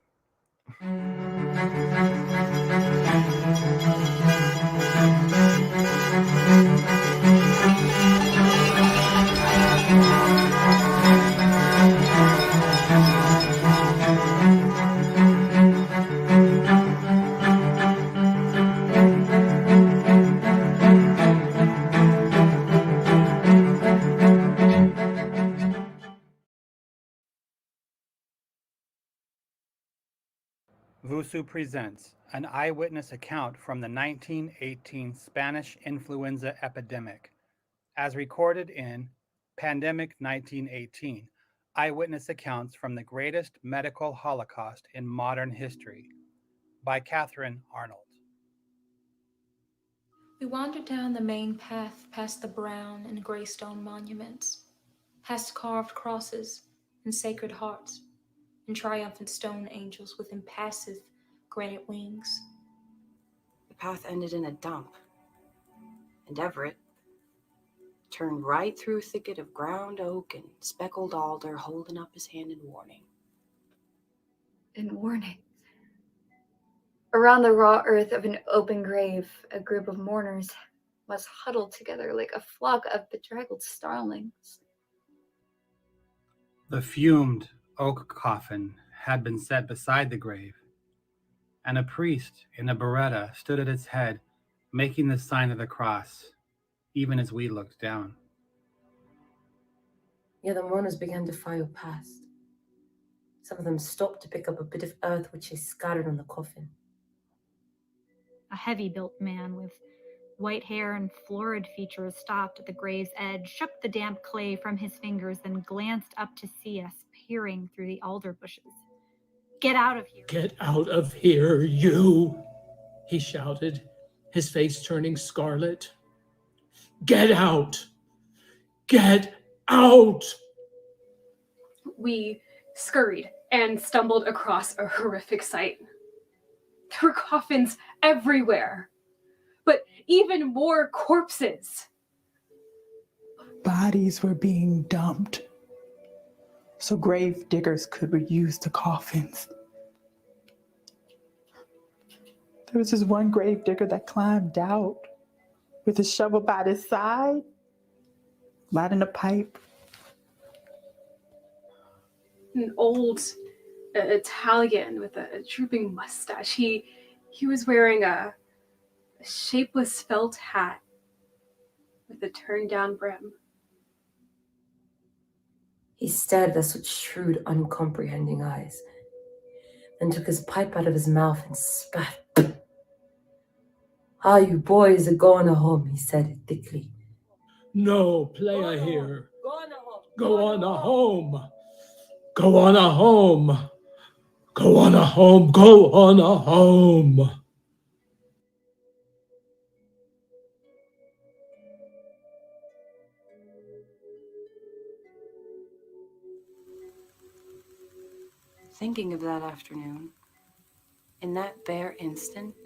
B: Vusu presents an eyewitness account from the 1918 Spanish influenza epidemic, as recorded in Pandemic 1918, Eyewitness Accounts from the Greatest Medical Holocaust in Modern History, by Catherine Arnold.
M: We wandered down the main path past the brown and gray stone monuments, past carved crosses and sacred hearts, and triumphant stone angels with impassive granite wings.
P: The path ended in a dump, and Everett turned right through a thicket of ground oak and speckled alder, holding up his hand in warning.
Q: In warning. Around the raw earth of an open grave, a group of mourners was huddled together like a flock of bedraggled starlings.
B: The fumed oak coffin had been set beside the grave, and a priest in a biretta stood at its head, making the sign of the cross, even as we looked down.
R: Yeah, the mourners began to file past. Some of them stopped to pick up a bit of earth which they scattered on the coffin.
S: A heavy-built man with white hair and florid features stopped at the grave's edge, shook the damp clay from his fingers, then glanced up to see us, peering through the alder bushes. "Get out of here."
T: "Get out of here, you!" he shouted, his face turning scarlet. "Get out! Get out!"
U: We scurried and stumbled across a horrific sight. There were coffins everywhere, but even more corpses.
V: Bodies were being dumped so grave diggers could reuse the coffins. There was this one grave digger that climbed out with a shovel by his side, lighting a pipe.
U: An old Italian with a drooping mustache. He was wearing a shapeless felt hat with a turned down brim.
R: He stared at us with shrewd, uncomprehending eyes, then took his pipe out of his mouth and spat. "Ah, you boys are going home," he said thickly.
T: "No player here. Go on a home. Go on a home. Go on a home. Go on a home."
P: Thinking of that afternoon, in that bare instant,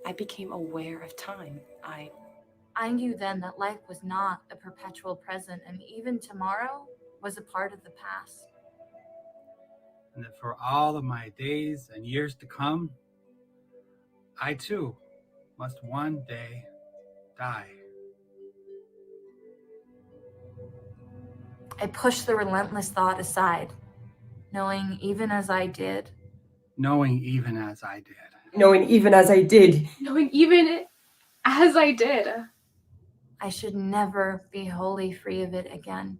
P: I became aware of time.
M: I knew then that life was not a perpetual present, and even tomorrow was a part of the past.
B: And that for all of my days and years to come, I too must one day die.
M: I pushed the relentless thought aside, knowing even as I did.
B: Knowing even as I did.
R: Knowing even as I did.
U: Knowing even as I did.
M: I should never be wholly free of it again.